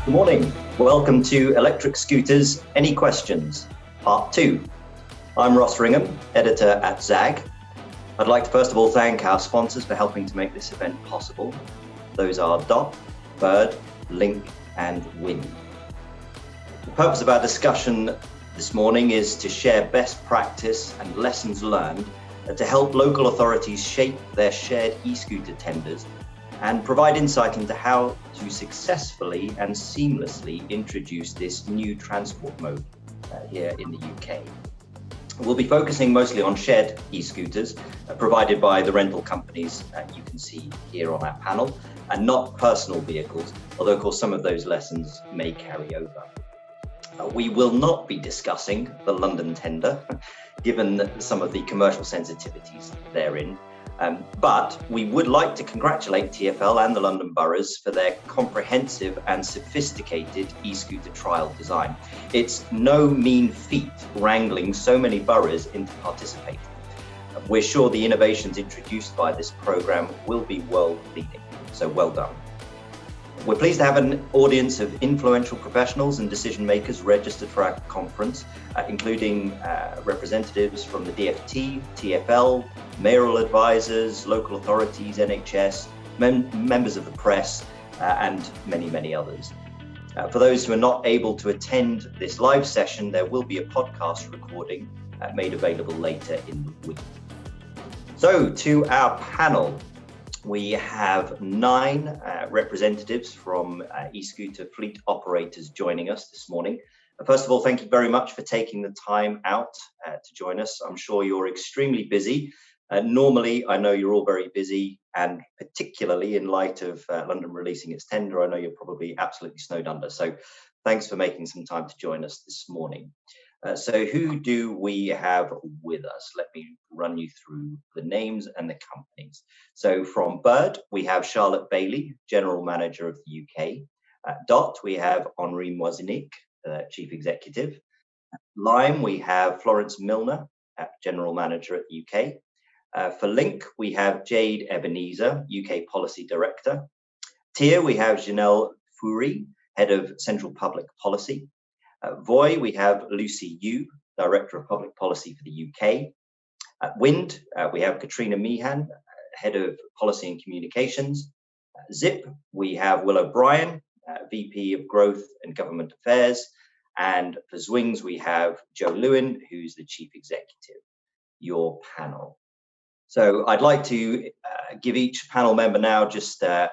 Good morning. Welcome to Electric Scooters, Any Questions? Part 2. I'm Ross Ringham, editor at ZAG. I'd like to first of all thank our sponsors for helping to make this event possible. Those are DOT, Bird, Link and Wind. The purpose of our discussion this morning is to share best practice and lessons learned to help local authorities shape their shared e-scooter tenders and provide insight into how to successfully and seamlessly introduce this new transport mode here in the UK. We'll be focusing mostly on shared e-scooters provided by the rental companies you can see here on our panel, and not personal vehicles, although of course some of those lessons may carry over. We will not be discussing the London tender, given some of the commercial sensitivities therein. But we would like to congratulate TfL and the London boroughs for their comprehensive and sophisticated e-scooter trial design. It's no mean feat wrangling so many boroughs into participating. We're sure the innovations introduced by this programme will be world-leading, so well done. We're pleased to have an audience of influential professionals and decision makers registered for our conference, including representatives from the DfT, TfL, mayoral advisors, local authorities, NHS, members of the press, and many, many others. For those who are not able to attend this live session, there will be a podcast recording made available later in the week. So to our panel. We have 9 representatives from e-scooter fleet operators joining us this morning. First of all, thank you very much for taking the time out to join us. I'm sure you're extremely busy. Normally, I know you're all very busy, and particularly in light of London releasing its tender, I know you're probably absolutely snowed under. So thanks for making some time to join us this morning. So who do we have with us? Let me run you through the names and the companies. So from Bird, we have Charlotte Bailey, General Manager of the UK. DOT, we have Henri Moisinic, Chief Executive. Lime, we have Florence Milner, General Manager at the UK. For Link, we have Jade Ebenezer, UK Policy Director. Tier, we have Janelle Fourie, Head of Central Public Policy. Voy, we have Lucy Yu, Director of Public Policy for the UK. At Wind, we have Katrina Meehan, Head of Policy and Communications. Zip, we have Will O'Brien, VP of Growth and Government Affairs. And for Zwings, we have Joe Lewin, who's the Chief Executive, your panel. So I'd like to give each panel member now just a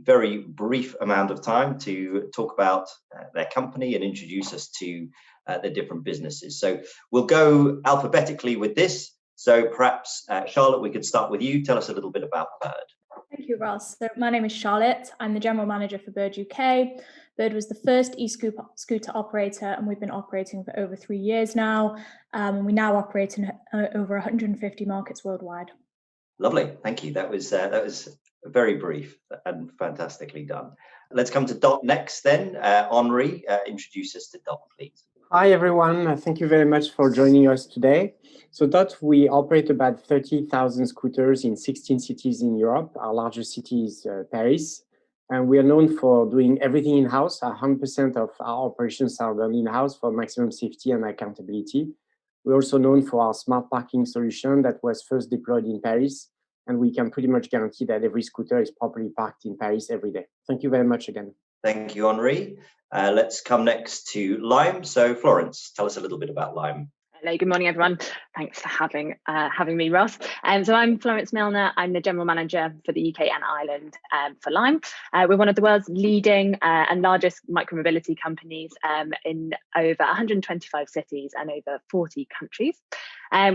very brief amount of time to talk about their company and introduce us to the different businesses. So we'll go alphabetically with this. So perhaps, Charlotte, we could start with you. Tell us a little bit about Bird. Thank you, Ross. So my name is Charlotte. I'm the General Manager for Bird UK. Bird was the first e-scooter operator, and we've been operating for over 3 years now. We now operate in over 150 markets worldwide. Lovely, thank you. That was very brief and fantastically done. Let's come to DOT next then. Henri, introduce us to DOT, please. Hi, everyone. Thank you very much for joining us today. So DOT, we operate about 30,000 scooters in 16 cities in Europe. Our largest city is Paris. And we are known for doing everything in-house. 100% of our operations are done in-house for maximum safety and accountability. We're also known for our smart parking solution that was first deployed in Paris. And we can pretty much guarantee that every scooter is properly parked in Paris every day. Thank you very much again. Thank you, Henri. Let's come next to Lime. So Florence, tell us a little bit about Lime. Hello, good morning, everyone. Thanks for having me, Ross. So I'm Florence Milner. I'm the General Manager for the UK and Ireland for Lime. We're one of the world's leading and largest micromobility companies in over 125 cities and over 40 countries.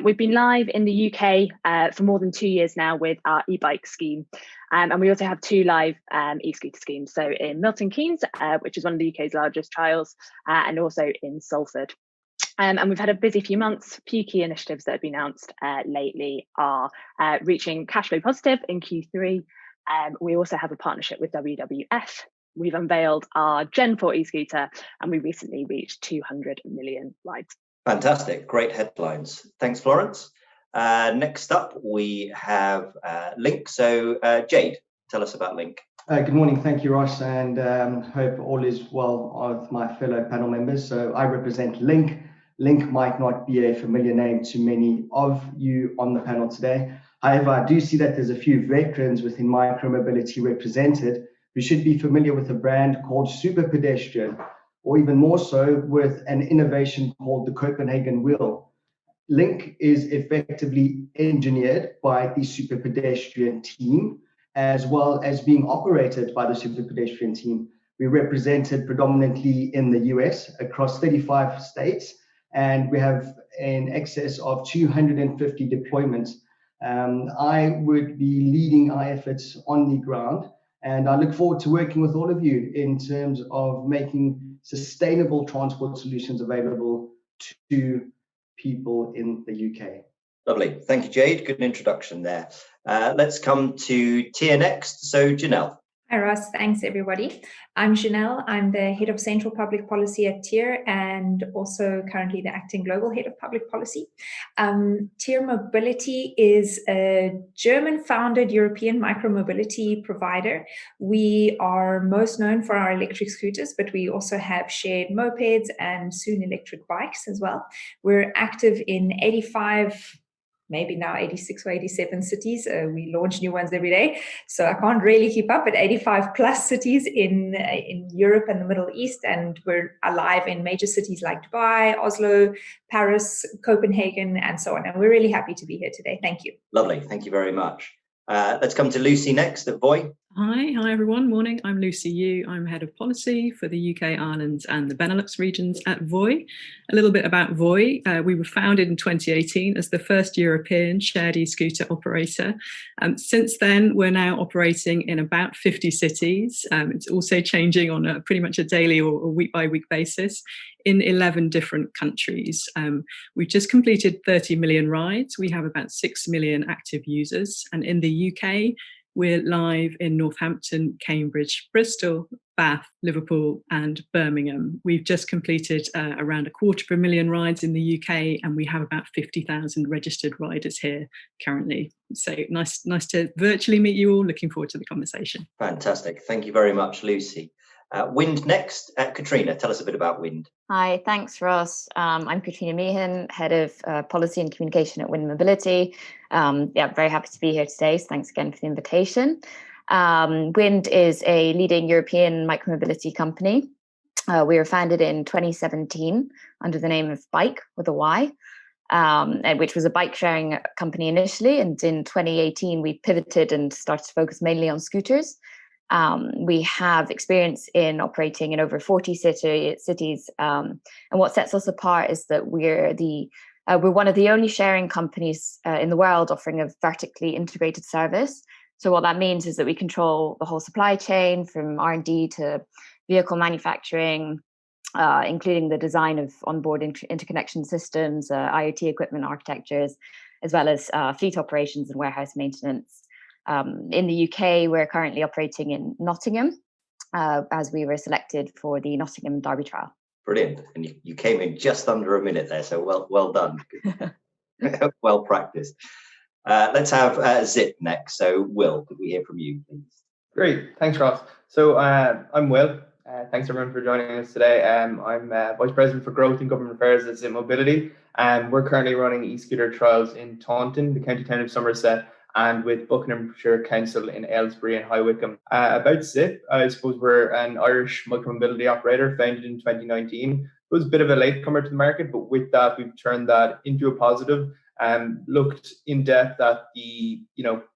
We've been live in the UK for more than 2 years now with our e-bike scheme. And we also have 2 live e-scooter schemes. So in Milton Keynes, which is one of the UK's largest trials, and also in Salford. And we've had a busy few months. Few key initiatives that have been announced lately are reaching cash flow positive in Q3. We also have a partnership with WWF. We've unveiled our Gen 4 e-scooter, and we recently reached 200 million rides. Fantastic, great headlines. Thanks, Florence. Next up, we have Link. So Jade, tell us about Link. Good morning. Thank you, Ross, and hope all is well with my fellow panel members. So I represent Link. Link might not be a familiar name to many of you on the panel today. However, I do see that there's a few veterans within micromobility represented who should be familiar with a brand called Super Pedestrian, or even more so with an innovation called the Copenhagen Wheel. Link is effectively engineered by the Super Pedestrian team, as well as being operated by the Super Pedestrian team. We represented predominantly in the US across 35 states, and we have in excess of 250 deployments. I would be leading our efforts on the ground, and I look forward to working with all of you in terms of making sustainable transport solutions available to people in the UK. Lovely. Thank you, Jade. Good introduction there. Let's come to Tia next. So, Janelle. Hi, Ross. Thanks, everybody. I'm Janelle. I'm the Head of Central Public Policy at TIER and also currently the Acting Global Head of Public Policy. TIER Mobility is a German-founded European micromobility provider. We are most known for our electric scooters, but we also have shared mopeds and soon electric bikes as well. We're active in 85 maybe now 86 or 87 cities. We launch new ones every day. So I can't really keep up, but 85 plus cities in Europe and the Middle East. And we're alive in major cities like Dubai, Oslo, Paris, Copenhagen, and so on. And we're really happy to be here today. Thank you. Lovely. Thank you very much. Let's come to Lucy next at Voi. Hi everyone. Morning. I'm Lucy Yu. I'm Head of Policy for the UK, Ireland and the Benelux regions at Voi. A little bit about Voi. We were founded in 2018 as the first European shared e-scooter operator. Since then, we're now operating in about 50 cities. It's also changing on pretty much a daily or week-by-week basis in 11 different countries. We've just completed 30 million rides. We have about 6 million active users. And in the UK, we're live in Northampton, Cambridge, Bristol, Bath, Liverpool and Birmingham. We've just completed around 250,000 rides in the UK, and we have about 50,000 registered riders here currently. So nice to virtually meet you all. Looking forward to the conversation. Fantastic. Thank you very much, Lucy. Wind next. Katrina, tell us a bit about Wind. Hi, thanks, Ross. I'm Katrina Meehan, Head of Policy and Communication at Wind Mobility. Very happy to be here today. So thanks again for the invitation. Wind is a leading European micromobility company. We were founded in 2017 under the name of Bike with a Y, which was a bike sharing company initially. And in 2018, we pivoted and started to focus mainly on scooters. We have experience in operating in over 40 cities. And what sets us apart is that we're one of the only sharing companies in the world offering a vertically integrated service. So what that means is that we control the whole supply chain from R&D to vehicle manufacturing, including the design of onboard interconnection systems, IoT equipment architectures, as well as fleet operations and warehouse maintenance. In the UK, we're currently operating in Nottingham, as we were selected for the Nottingham Derby Trial. Brilliant. And you came in just under a minute there, so well done. Well practiced. Let's have Zip next. So Will, could we hear from you, please? Great. Thanks, Ross. So I'm Will. Thanks everyone for joining us today. I'm Vice President for Growth and Government Affairs at Zip Mobility. We're currently running e-scooter trials in Taunton, the county town of Somerset, and with Buckinghamshire Council in Aylesbury and High Wycombe. About Zip, I suppose we're an Irish micromobility operator founded in 2019. It was a bit of a latecomer to the market, but with that, we've turned that into a positive and looked in depth at the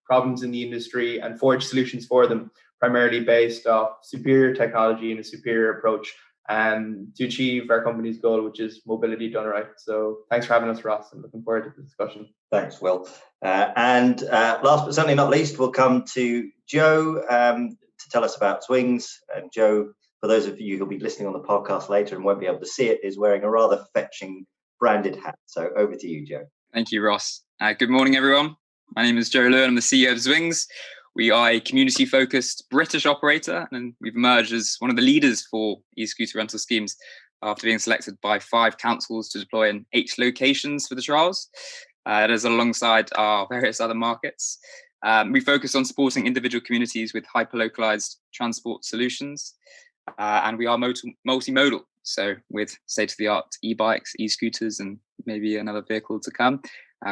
problems in the industry and forged solutions for them, primarily based off superior technology and a superior approach to achieve our company's goal, which is mobility done right. So thanks for having us, Ross. I'm looking forward to the discussion. Thanks, Will. And last but certainly not least, we'll come to Joe to tell us about Swings. And Joe, for those of you who'll be listening on the podcast later and won't be able to see it, is wearing a rather fetching branded hat. So over to you, Joe. Thank you, Ross. Good morning, everyone. My name is Joe Lewin. I'm the CEO of Swings. We are a community-focused British operator, and we've emerged as one of the leaders for e-scooter rental schemes after being selected by 5 councils to deploy in 8 locations for the trials. That is alongside our various other markets. We focus on supporting individual communities with hyper-localized transport solutions, and we are multimodal. So with state-of-the-art e-bikes, e-scooters, and maybe another vehicle to come,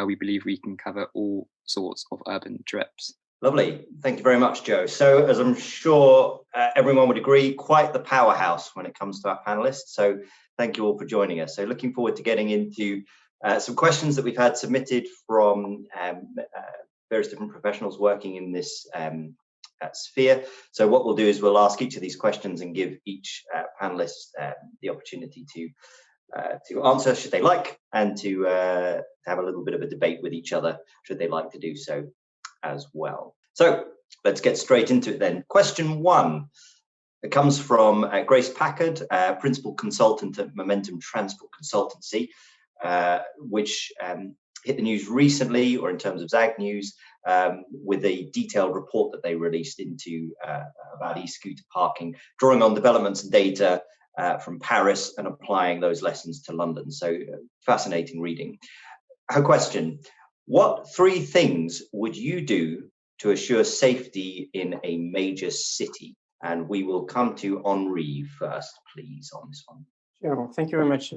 we believe we can cover all sorts of urban trips. Lovely. Thank you very much, Joe. So as I'm sure everyone would agree, quite the powerhouse when it comes to our panelists. So thank you all for joining us. So looking forward to getting into some questions that we've had submitted from various different professionals working in this sphere. So what we'll do is we'll ask each of these questions and give each panelist the opportunity to answer should they like, and to have a little bit of a debate with each other should they like to do so as well. So let's get straight into it then. Question 1. It comes from Grace Packard, Principal Consultant at Momentum Transport Consultancy, which hit the news recently, or in terms of ZAG News, with a detailed report that they released into about e-scooter parking, drawing on developments and data from Paris and applying those lessons to London. So fascinating reading. Her question: what 3 things would you do to assure safety in a major city? And we will come to Henri first, please, on this one. Sure, thank you very much.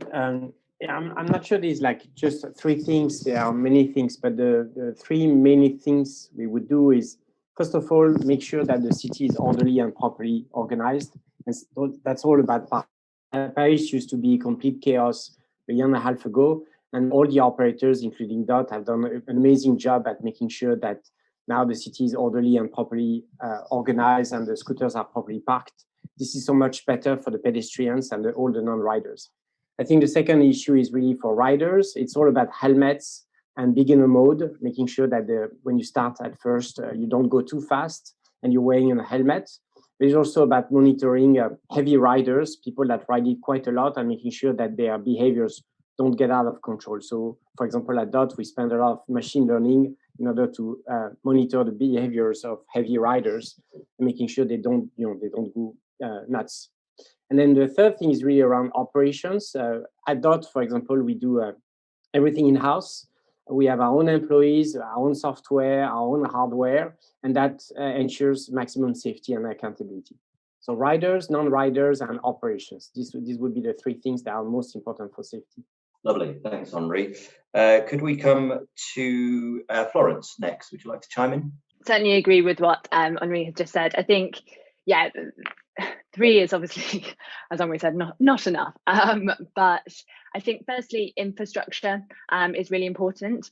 Yeah, I'm not sure there's like just 3 things. There are many things, but the 3 main things we would do is, first of all, make sure that the city is orderly and properly organized. And so that's all about Paris. Paris used to be complete chaos a year and a half ago, and all the operators, including DOT, have done an amazing job at making sure that now the city is orderly and properly organized, and the scooters are properly parked. This is so much better for the pedestrians and all the non-riders. I think the second issue is really for riders. It's all about helmets and beginner mode, making sure that when you start at first, you don't go too fast and you're wearing a helmet. But it's also about monitoring heavy riders, people that ride it quite a lot, and making sure that their behaviors don't get out of control. So, for example, at DOT, we spend a lot of machine learning in order to monitor the behaviors of heavy riders, and making sure they don't go nuts. And then the third thing is really around operations. At DOT, for example, we do everything in-house. We have our own employees, our own software, our own hardware, and that ensures maximum safety and accountability. So riders, non-riders, and operations. These would be the 3 things that are most important for safety. Lovely, thanks, Henri. Could we come to Florence next? Would you like to chime in? Certainly agree with what Henri has just said. I think, yeah, 3 is obviously, as Henri said, not enough. But I think firstly, infrastructure is really important.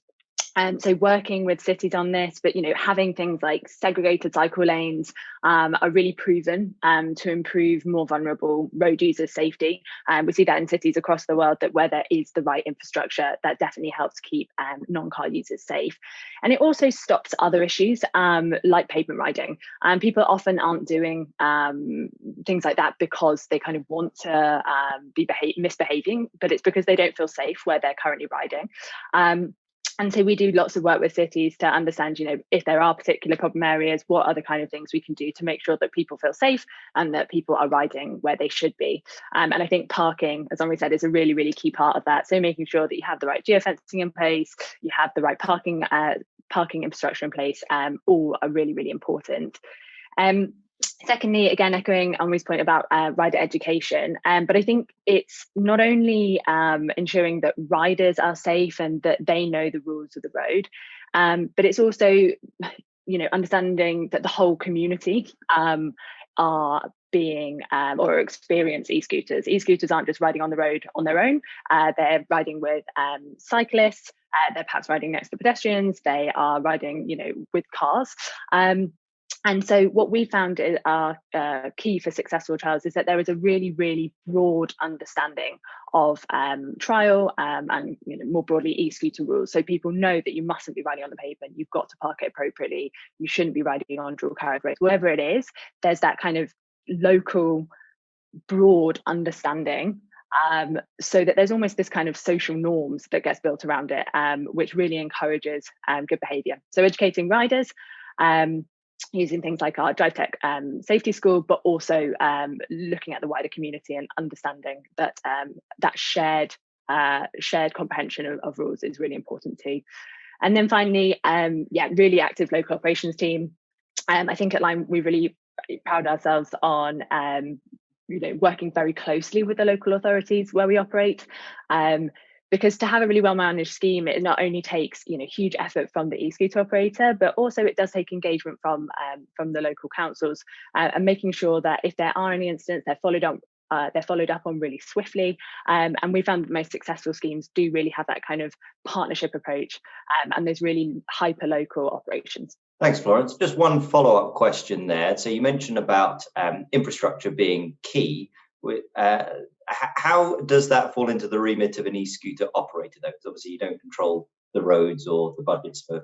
So working with cities on this, but having things like segregated cycle lanes are really proven to improve more vulnerable road users' safety. We see that in cities across the world, that where there is the right infrastructure, that definitely helps keep non-car users safe. And it also stops other issues like pavement riding. People often aren't doing things like that because they kind of want to be misbehaving, but it's because they don't feel safe where they're currently riding. And so we do lots of work with cities to understand, if there are particular problem areas, what are the kind of things we can do to make sure that people feel safe and that people are riding where they should be. And I think parking, as Henri said, is a really, really key part of that. So making sure that you have the right geofencing in place, you have the right parking infrastructure in place, all are really, really important. Secondly, again, echoing Henri's point about rider education, but I think it's not only ensuring that riders are safe and that they know the rules of the road, but it's also, understanding that the whole community are being or experience e-scooters. E-scooters aren't just riding on the road on their own. They're riding with cyclists. They're perhaps riding next to pedestrians. They are riding, with cars. And so what we found are key for successful trials is that there is a really, really broad understanding of trial and more broadly e-scooter rules. So people know that you mustn't be riding on the pavement, you've got to park it appropriately, you shouldn't be riding on dual carriage roads, whatever it is. There's that kind of local broad understanding, so that there's almost this kind of social norms that gets built around it, which really encourages good behaviour. So educating riders, using things like our Drive Tech safety school, but also looking at the wider community and understanding that that shared comprehension of rules is really important too. And then finally, really active local operations team. I think at Lime, we really proud ourselves on working very closely with the local authorities where we operate. Because to have a really well managed scheme, it not only takes huge effort from the e-scooter operator, but also it does take engagement from the local councils and making sure that if there are any incidents, they're followed up on really swiftly. And we found that most successful schemes do really have that kind of partnership approach, and there's really hyper local operations. Thanks, Florence. Just one follow-up question there. So you mentioned about infrastructure being key. How does that fall into the remit of an e-scooter operator, though? Because obviously you don't control the roads or the budgets for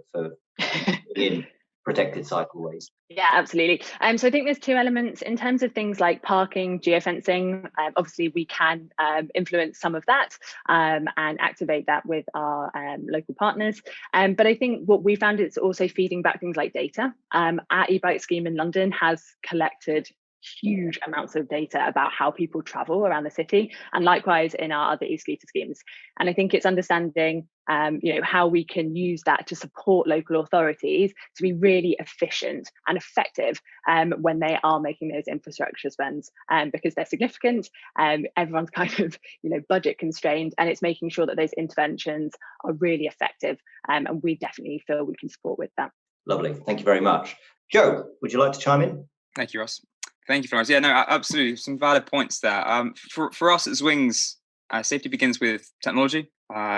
in protected cycleways. Yeah, absolutely. So I think there's two elements in terms of things like parking, geofencing. Obviously, we can influence some of that and activate that with our local partners. But I think what we found is also feeding back things like data. Our e-bike scheme in London has collected huge amounts of data about how people travel around the city, and likewise in our other e-scooter schemes. And I think it's understanding how we can use that to support local authorities to be really efficient and effective when they are making those infrastructure spends, because they're significant. Everyone's kind of budget constrained, and it's making sure that those interventions are really effective. And we definitely feel we can support with that. Lovely, thank you very much. Joe, would you like to chime in? Thank you, Ross. Thank you, Florence. Yeah, no, absolutely. Some valid points there. For us at Zwings, safety begins with technology,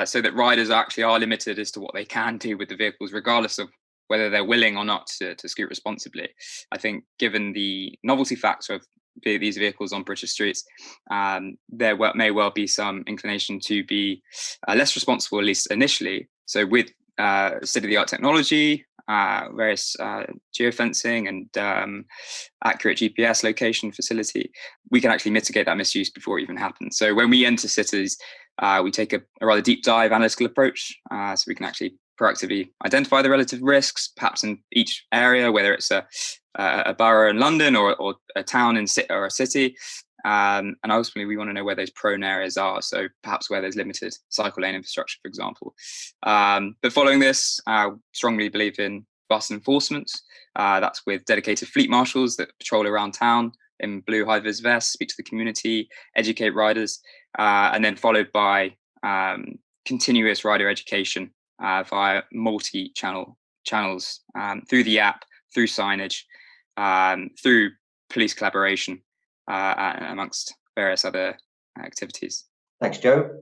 so that riders actually are limited as to what they can do with the vehicles, regardless of whether they're willing or not to scoot responsibly. I think given the novelty factor of these vehicles on British streets, there may well be some inclination to be less responsible, at least initially. So with state-of-the-art technology, various geofencing and accurate GPS location facility, we can actually mitigate that misuse before it even happens. So when we enter cities, we take a rather deep dive analytical approach, so we can actually proactively identify the relative risks, perhaps in each area, whether it's a borough in London or a town or a city. And ultimately, we want to know where those prone areas are. So perhaps where there's limited cycle lane infrastructure, for example. But following this, I strongly believe in bus enforcement. That's with dedicated fleet marshals that patrol around town in blue high-vis vests, speak to the community, educate riders, and then followed by continuous rider education via channels through the app, through signage, through police collaboration, amongst various other activities. Thanks, Joe.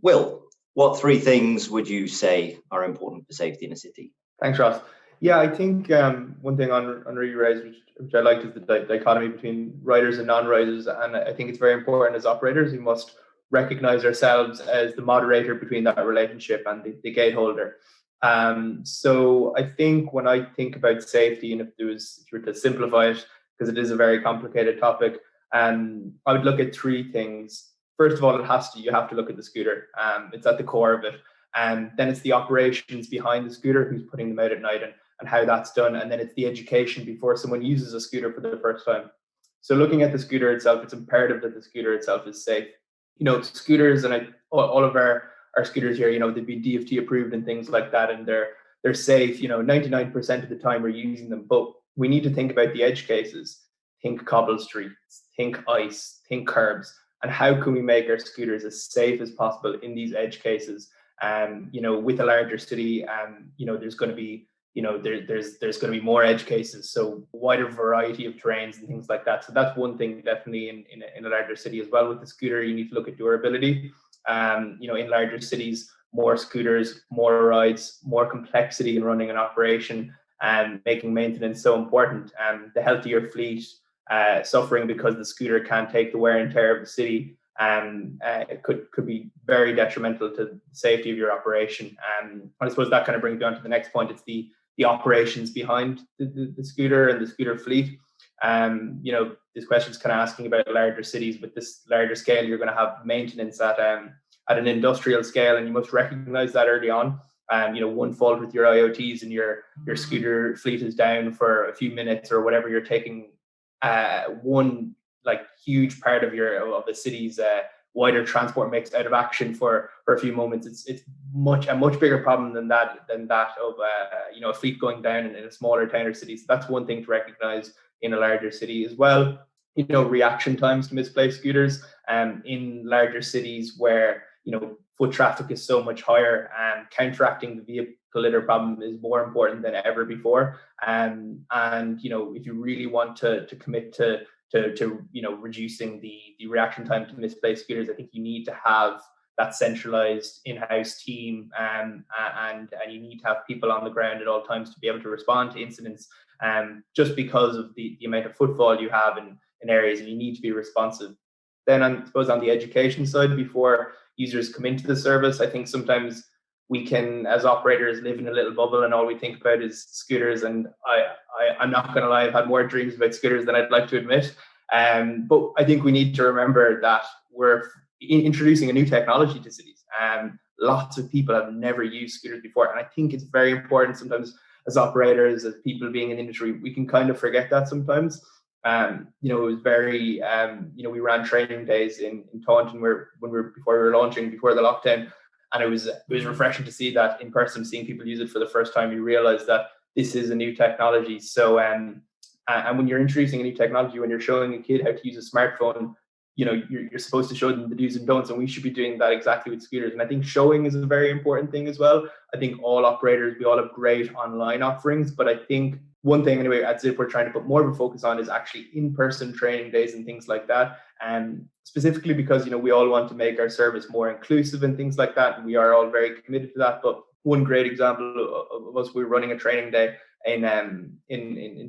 Will, what three things would you say are important for safety in a city? Thanks, Ross. Yeah, I think one thing on re-raise, which I liked, is the dichotomy between riders and non-riders. And I think it's very important as operators, we must recognize ourselves as the moderator between that relationship and the gate holder. So I think when I think about safety, and if you were to simplify it, because it is a very complicated topic, I would look at three things. First of all, you have to look at the scooter. It's at the core of it. And then it's the operations behind the scooter, who's putting them out at night and how that's done. And then it's the education before someone uses a scooter for the first time. So looking at the scooter itself, it's imperative that the scooter itself is safe. Scooters, and all of our scooters here, they've been DFT approved and things like that, and they're safe. 99% of the time we're using them, but we need to think about the edge cases. Think cobble streets, think ice, think curbs, and how can we make our scooters as safe as possible in these edge cases? With a larger city, there's going to be, there's going to be more edge cases, so wider variety of terrains and things like that. So that's one thing definitely in a larger city as well. With the scooter, you need to look at durability. In larger cities, more scooters, more rides, more complexity in running an operation, and making maintenance so important. The healthier fleet suffering because the scooter can't take the wear and tear of the city, it could be very detrimental to the safety of your operation. I suppose that kind of brings me on to the next point. It's the operations behind the scooter and the scooter fleet. This question is kind of asking about larger cities. With this larger scale, you're going to have maintenance at an industrial scale, and you must recognize that early on. One fault with your IoTs and your scooter fleet is down for a few minutes or whatever, you're taking one huge part of the city's wider transport mix out of action for a few moments. It's a much bigger problem than that of a fleet going down in a smaller town or city. So that's one thing to recognize in a larger city as well. Reaction times to misplaced scooters in larger cities where foot traffic is so much higher, and counteracting the vehicle litter problem is more important than ever before. And if you really want to commit to reducing the reaction time to misplaced scooters, I think you need to have that centralized in-house team, and you need to have people on the ground at all times to be able to respond to incidents, just because of the amount of footfall you have in areas, and you need to be responsive. Then I suppose on the education side, before users come into the service, I think sometimes we can, as operators, live in a little bubble and all we think about is scooters. And I'm not going to lie, I've had more dreams about scooters than I'd like to admit. But I think we need to remember that we're introducing a new technology to cities. Lots of people have never used scooters before. And I think it's very important sometimes as operators, as people being in the industry, we can kind of forget that sometimes. It was very, we ran training days in Taunton before we were launching, before the lockdown. And it was refreshing to see that in person, seeing people use it for the first time. You realize that this is a new technology. So, and when you're introducing a new technology, when you're showing a kid how to use a smartphone, you're supposed to show them the do's and don'ts, and we should be doing that exactly with scooters. And I think showing is a very important thing as well. I think all operators, we all have great online offerings, but I think one thing anyway at Zip we're trying to put more of a focus on is actually in-person training days and things like that. And specifically because we all want to make our service more inclusive and things like that, and we are all very committed to that. But one great example of us, we were running a training day in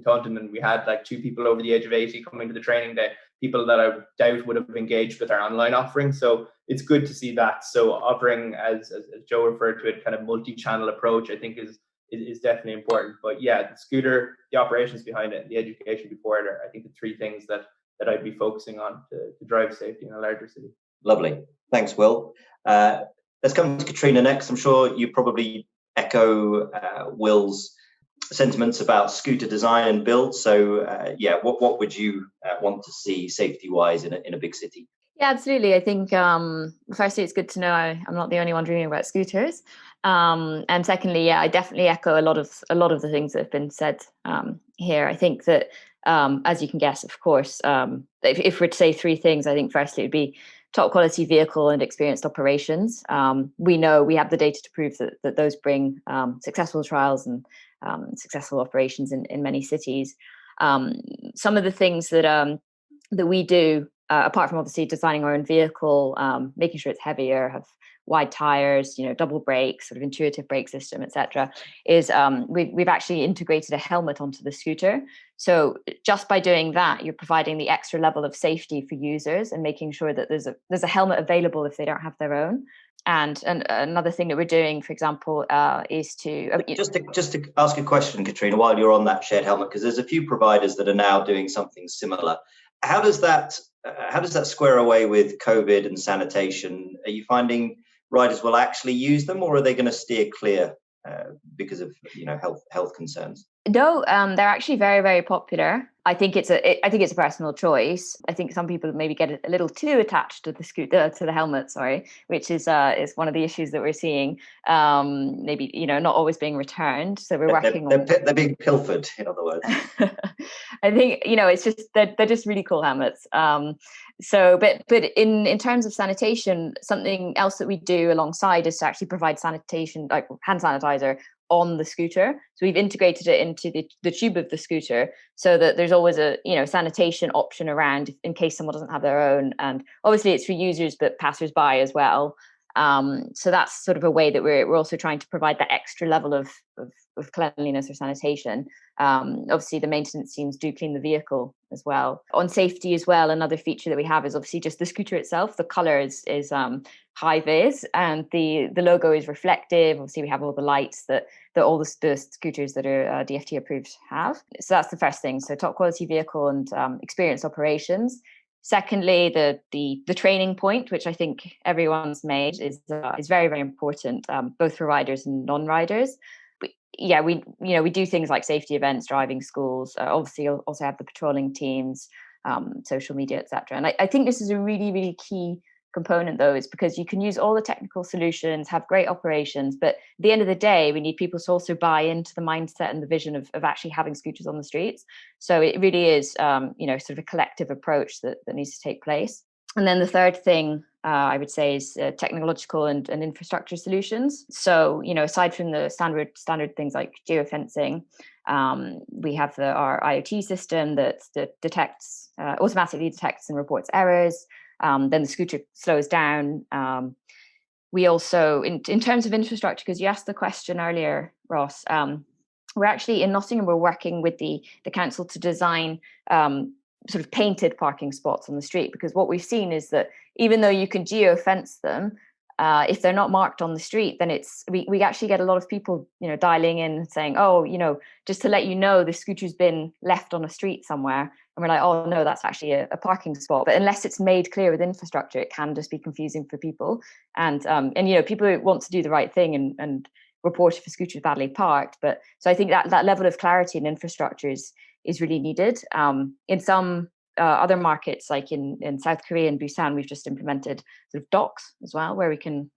Taunton, and we had like 2 people over the age of 80 coming to the training day, people that I doubt would have engaged with our online offering. So it's good to see that. So offering, as Joe referred to it, kind of multi-channel approach, I think is definitely important. But yeah, the scooter, the operations behind it, and the education before it are, I think, the 3 things that I'd be focusing on to drive safety in a larger city. Lovely. Thanks, Will. Let's come to Katrina next. I'm sure you probably echo Will's sentiments about scooter design and build. So what would you want to see safety-wise in a big city? Yeah, absolutely. I think firstly, it's good to know I'm not the only one dreaming about scooters. And secondly, I definitely echo a lot of the things that have been said here. I think that as you can guess, of course, if we're to say 3 things, I think firstly it would be top quality vehicle and experienced operations. We know we have the data to prove that those bring successful trials and successful operations in many cities. Some of the things that we do, apart from obviously designing our own vehicle, making sure it's heavier, have wide tires, double brakes, sort of intuitive brake system, etc., is we've actually integrated a helmet onto the scooter. So just by doing that, you're providing the extra level of safety for users and making sure that there's a helmet available if they don't have their own. And another thing that we're doing, for example, is to just to ask a question, Katrina, while you're on that shared helmet, because there's a few providers that are now doing something similar. How does that square away with COVID and sanitation? Are you finding riders will actually use them, or are they going to steer clear because of health concerns? No, they're actually very, very popular. I think it's a personal choice. I think some people maybe get a little too attached to the helmet, which is one of the issues that we're seeing. Maybe not always being returned. So we're working on. They're being pilfered, in other words. I think it's just they're just really cool helmets. But in terms of sanitation, something else that we do alongside is to actually provide sanitation, like hand sanitizer, on the scooter. So we've integrated it into the tube of the scooter so that there's always a sanitation option around in case someone doesn't have their own. And obviously it's for users but passers-by as well. So that's sort of a way that we're also trying to provide that extra level of cleanliness or sanitation. Obviously the maintenance teams do clean the vehicle as well. On safety as well, another feature that we have is obviously just the scooter itself. The color is high vis, and the logo is reflective. Obviously we have all the lights that all the scooters that are DFT approved have. So that's the first thing. So top quality vehicle and experienced operations. Secondly, the training point, which I think everyone's made, is very, very important, both for riders and non-riders. We do things like safety events, driving schools. Obviously, also have the patrolling teams, social media, etc. And I think this is a really, really key component though, is because you can use all the technical solutions, have great operations, but at the end of the day, we need people to also buy into the mindset and the vision of actually having scooters on the streets. So it really is, sort of a collective approach that needs to take place. And then the third thing I would say is technological and infrastructure solutions. So, aside from the standard things like geofencing, we have our IoT system that detects, automatically detects and reports errors. Then the scooter slows down. We also, in terms of infrastructure, because you asked the question earlier, Ross, we're actually in Nottingham, we're working with the council to design sort of painted parking spots on the street, because what we've seen is that even though you can geofence them, if they're not marked on the street, then we actually get a lot of people, dialing in and saying, oh, just to let you know, the scooter's been left on a street somewhere. And we're like, oh no, that's actually a parking spot. But unless it's made clear with infrastructure, it can just be confusing for people. And people want to do the right thing and report if a scooter is badly parked. But so I think that level of clarity in infrastructure is really needed. In some other markets, like in South Korea and Busan, we've just implemented sort of docks as well, where we can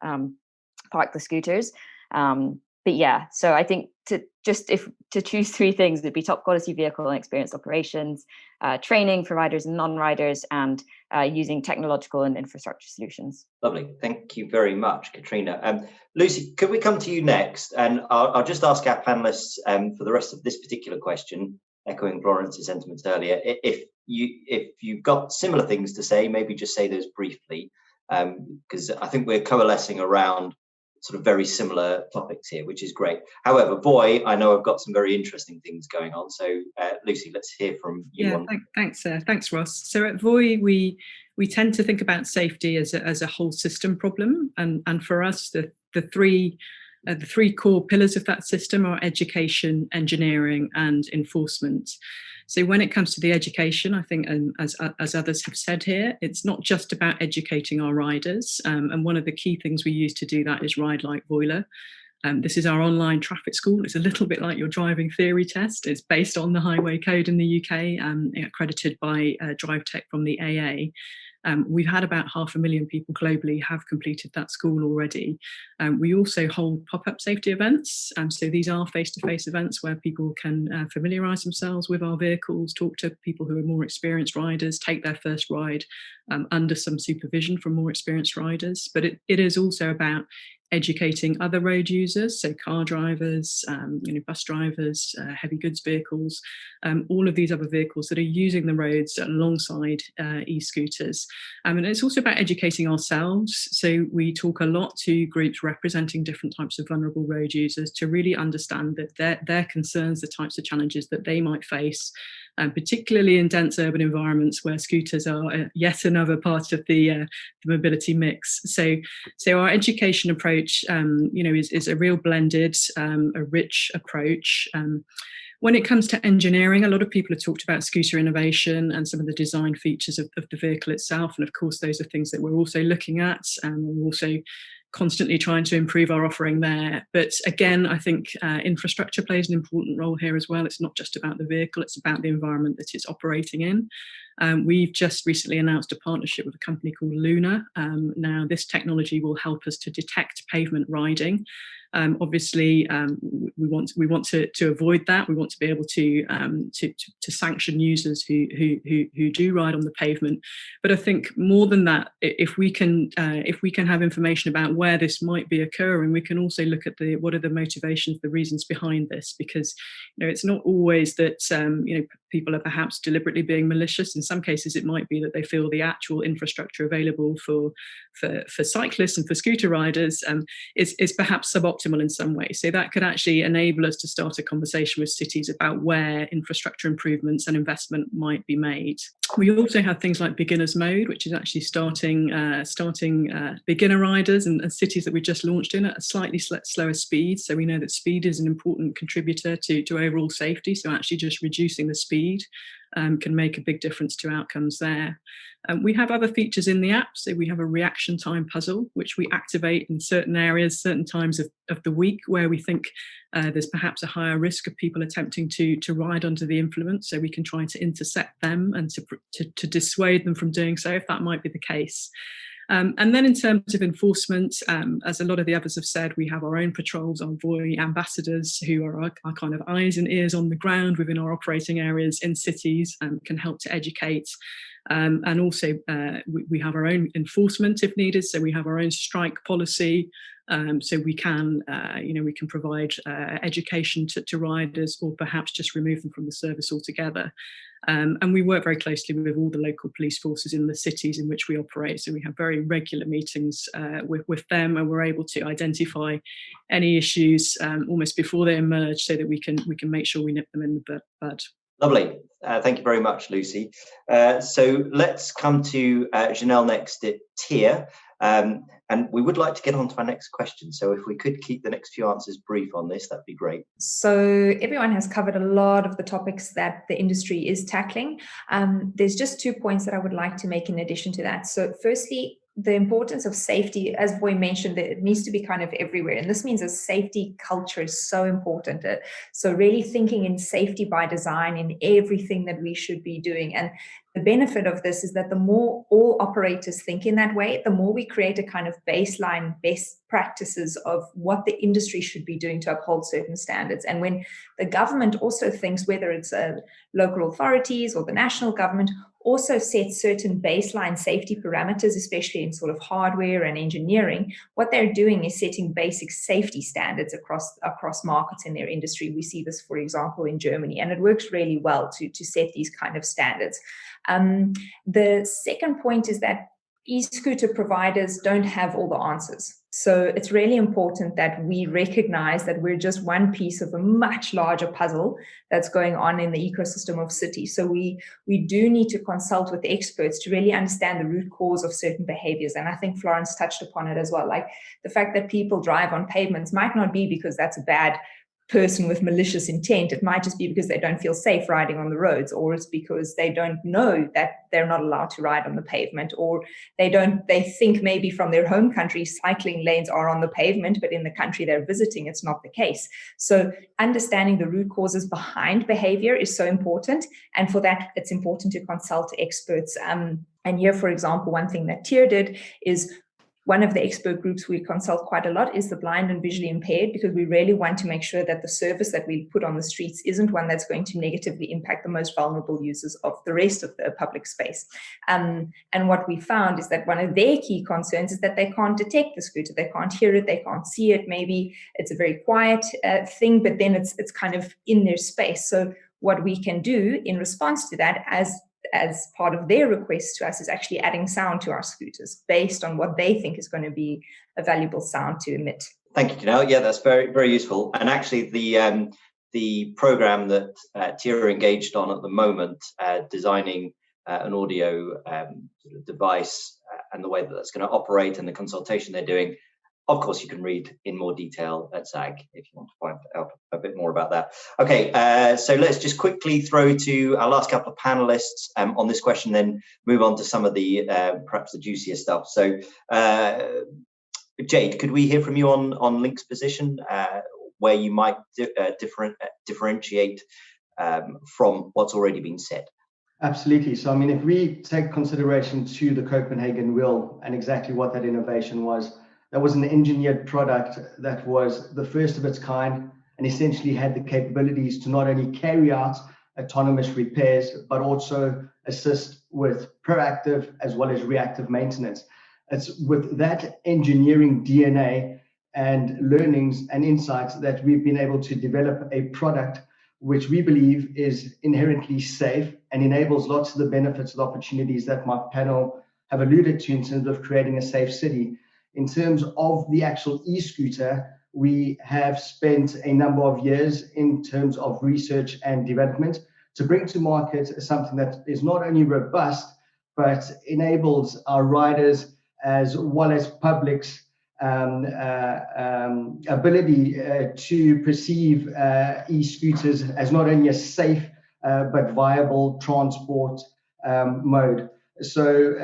park the scooters. But yeah, so I think to choose three things, it'd be top quality vehicle and experienced operations, training for riders and non-riders, and using technological and infrastructure solutions. Lovely. Thank you very much, Katrina. Lucy, could we come to you next? And I'll just ask our panelists for the rest of this particular question, echoing Florence's sentiments earlier, if you've got similar things to say, maybe just say those briefly, because I think we're coalescing around sort of very similar topics here, which is great. However, Voy, I know I've got some very interesting things going on. So Lucy, let's hear from you. Yeah, thanks, Ross. So at Voy, we tend to think about safety as a whole system problem, and for us, the three core pillars of that system are education, engineering, and enforcement. So when it comes to the education, I think, as others have said here, it's not just about educating our riders. And one of the key things we use to do that is Ride Like Voiler. This is our online traffic school. It's a little bit like your driving theory test. It's based on the highway code in the UK, accredited by DriveTech from the AA. We've had about 500,000 people globally have completed that school already. We also hold pop-up safety events. So these are face-to-face events where people can familiarise themselves with our vehicles, talk to people who are more experienced riders, take their first ride under some supervision from more experienced riders. But it is also about educating other road users, so car drivers, bus drivers, heavy goods vehicles, all of these other vehicles that are using the roads alongside e-scooters. And it's also about educating ourselves. So we talk a lot to groups representing different types of vulnerable road users to really understand that their concerns, the types of challenges that they might face, particularly in dense urban environments where scooters are yet another part of the mobility mix. So our education approach, is a real blended, a rich approach. When it comes to engineering, a lot of people have talked about scooter innovation and some of the design features of the vehicle itself. And of course, those are things that we're also looking at, and we're also constantly trying to improve our offering there. But again, I think infrastructure plays an important role here as well. It's not just about the vehicle, it's about the environment that it's operating in. We've just recently announced a partnership with a company called Luna. Now, this technology will help us to detect pavement riding. Obviously, we want to avoid that. We want to be able to sanction users who do ride on the pavement. But I think more than that, if we can have information about where this might be occurring, we can also look at what are the motivations, the reasons behind this, because it's not always that people are perhaps deliberately being malicious. In some cases, it might be that they feel the actual infrastructure available for cyclists and for scooter riders is perhaps suboptimal in some way. So that could actually enable us to start a conversation with cities about where infrastructure improvements and investment might be made. We also have things like beginner's mode, which is actually starting beginner riders and cities that we just launched in at a slightly slower speed. So we know that speed is an important contributor to overall safety. So actually just reducing the speed can make a big difference to outcomes there. We have other features in the app. So we have a reaction time puzzle, which we activate in certain areas, certain times of the week where we think there's perhaps a higher risk of people attempting to ride under the influence. So we can try to intercept them and to dissuade them from doing so if that might be the case. And then in terms of enforcement, as a lot of the others have said, we have our own patrols, our Voi ambassadors, who are our kind of eyes and ears on the ground within our operating areas in cities and can help to educate. And also we have our own enforcement if needed. So we have our own strike policy. So we can, we can provide education to riders, or perhaps just remove them from the service altogether. And we work very closely with all the local police forces in the cities in which we operate. So we have very regular meetings with them, and we're able to identify any issues almost before they emerge, so that we can make sure we nip them in the bud. Lovely. Thank you very much, Lucy. So let's come to Janelle next at TIER. And we would like to get on to our next question. So if we could keep the next few answers brief on this, that'd be great. So everyone has covered a lot of the topics that the industry is tackling. There's just 2 points that I would like to make in addition to that. So firstly, the importance of safety, as Voi mentioned, that it needs to be kind of everywhere. And this means a safety culture is so important. So really thinking in safety by design in everything that we should be doing. And the benefit of this is that the more all operators think in that way, the more we create a kind of baseline best practices of what the industry should be doing to uphold certain standards. And when the government also thinks, whether it's local authorities or the national government, also set certain baseline safety parameters, especially in sort of hardware and engineering, what they're doing is setting basic safety standards across markets in their industry. We see this, for example, in Germany, and it works really well to set these kind of standards. The second point is that e-scooter providers don't have all the answers. So it's really important that we recognize that we're just one piece of a much larger puzzle that's going on in the ecosystem of cities. So we do need to consult with experts to really understand the root cause of certain behaviors. And I think Florence touched upon it as well. Like the fact that people drive on pavements might not be because that's a bad person with malicious intent. It might just be because they don't feel safe riding on the roads, or it's because they don't know that they're not allowed to ride on the pavement, or they think maybe from their home country cycling lanes are on the pavement, but in the country they're visiting it's not the case. So understanding the root causes behind behavior is so important, and for that it's important to consult experts. And here, for example, one thing that TIER did is, one of the expert groups we consult quite a lot is the blind and visually impaired, because we really want to make sure that the service that we put on the streets isn't one that's going to negatively impact the most vulnerable users of the rest of the public space. And what we found is that one of their key concerns is that they can't detect the scooter, they can't hear it, they can't see it. Maybe it's a very quiet thing, but then it's kind of in their space. So what we can do in response to that, as part of their request to us, is actually adding sound to our scooters based on what they think is going to be a valuable sound to emit. Thank you, Janelle. Yeah, that's very, very useful. And actually, the program that TIER are engaged on at the moment, designing an audio sort of device and the way that that's going to operate and the consultation they're doing, of course, you can read in more detail at ZAG if you want to find out a bit more about that. Okay, so let's just quickly throw to our last couple of panelists on this question, then move on to some of the perhaps the juicier stuff. So, Jade, could we hear from you on Link's position, where you might differentiate from what's already been said? Absolutely. So, I mean, if we take consideration to the Copenhagen Wheel and exactly what that innovation was, that was an engineered product that was the first of its kind and essentially had the capabilities to not only carry out autonomous repairs, but also assist with proactive as well as reactive maintenance. It's with that engineering DNA and learnings and insights that we've been able to develop a product which we believe is inherently safe and enables lots of the benefits and opportunities that my panel have alluded to in terms of creating a safe city. In terms of the actual e-scooter, we have spent a number of years in terms of research and development to bring to market something that is not only robust, but enables our riders as well as public's ability to perceive e-scooters as not only a safe, but viable transport mode. So,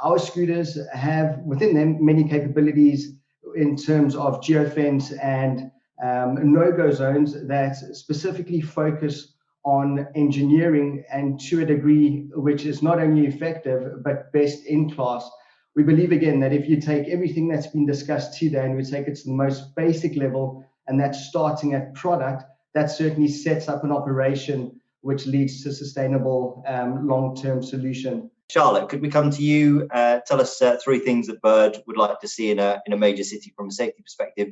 our scooters have within them many capabilities in terms of geofence and no-go zones that specifically focus on engineering, and to a degree which is not only effective but best in class. we believe again that if you take everything that's been discussed today and we take it to the most basic level, and that's starting at product, that certainly sets up an operation which leads to sustainable long-term solution. Charlotte, could we come to you? Tell us 3 things that Bird would like to see in a major city from a safety perspective,